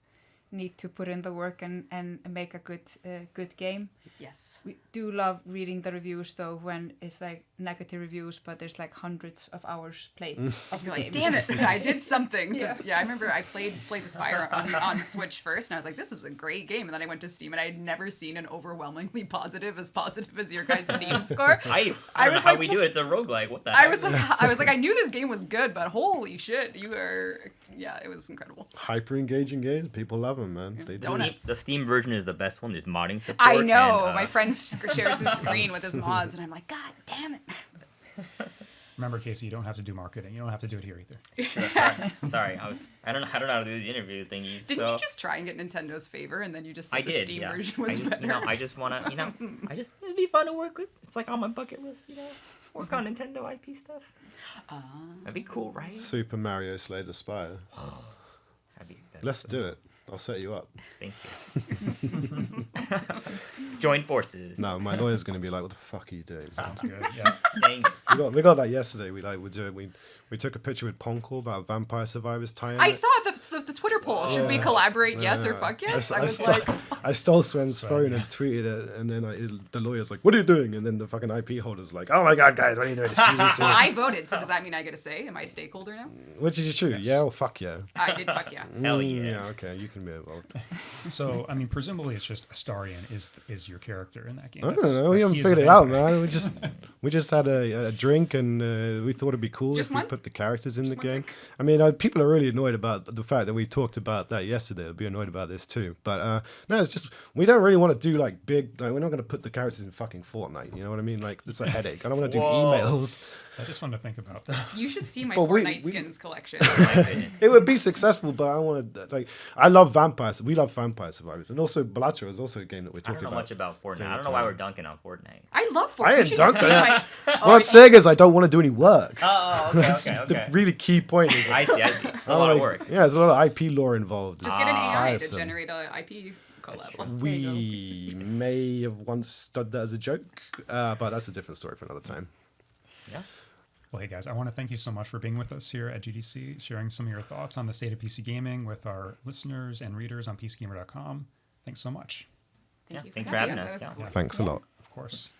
need to put in the work and make a good game. Yes. We do love reading the reviews though, when it's like negative reviews, but there's like hundreds of hours played of the game. Damn it, I did something. I remember I played Slay the Spire on Switch first, and I was like, this is a great game. And then I went to Steam, and I had never seen an overwhelmingly positive as your guys' Steam score. I don't know how we do it. It's a roguelike. What the heck? I was like, I knew this game was good, but holy shit, it was incredible. Hyper engaging games, people love them, man. They do. The Steam version is the best one. There's modding support. I know. My friend shares his screen with his mods, and I'm like, God damn it. Remember, Casey, you don't have to do marketing. You don't have to do it here either. Sorry. I don't know how to do the interview thingies. Didn't you just try and get Nintendo's favor, and then you just said the Steam version was better? I just want to, it'd be fun to work with. It's like on my bucket list, work on Nintendo IP stuff. That'd be cool, right? Super Mario Slay the Spire. Let's do it. I'll set you up. Thank you. Join forces. No, my lawyer's going to be like, "What the fuck are you doing?" Sounds good. Yeah. Dang it. We got that yesterday. We took a picture with Ponkle about Vampire Survivors tie-in. I saw the Twitter poll. Should we collaborate? Yes or fuck yes? I stole Sven's phone and tweeted it, and then the lawyer's like, "What are you doing?" And then the fucking IP holder's like, "Oh my god, guys, what are you doing? It's GDC." Well, I voted, so does that mean I get a say? Am I a stakeholder now? What did you choose? Yes. Yeah or fuck yeah? I did fuck yeah. Hell yeah. Yeah, okay, you can be involved. So, I mean, presumably it's just Astarion is your character in that game. I don't know. We haven't he is a figured it out, vampire. man. We just had a drink, and we thought it'd be cool Just if we one? put the characters in the one game. drink? I mean, people are really annoyed about the fact that we talked about that yesterday. They'll be annoyed about this too. But no, it's just we don't really want to do like big. Like, we're not going to put the characters in fucking Fortnite. You know what I mean? Like, it's a headache. I don't want to do Whoa. emails. That is fun to think about. You should see my But Fortnite skins collection. My goodness. It would be successful, but I want to like. I love vampires. We love Vampire Survivors, and also Balatro is also a game that we're I talking don't know about. much about Fortnite. Damn I don't know why we're dunking on Fortnite. I love Fortnite. I You ain't should dunking see on my- What I'm saying is, I don't want to do any work. Oh, okay, That's okay, the okay. really key point. Is I see. It's a lot of work. Yeah, there's a lot of IP lore involved. Just It's get an AI to tiresome. generate a IP collab. We may have once done that as a joke, but that's a different story for another time. Yeah. Well, hey guys, I want to thank you so much for being with us here at GDC, sharing some of your thoughts on the state of PC gaming with our listeners and readers on PCGamer.com. Thanks so much. Yeah. you for Thanks for having having us. us. That was Yeah. cool. Thanks a lot. Of course.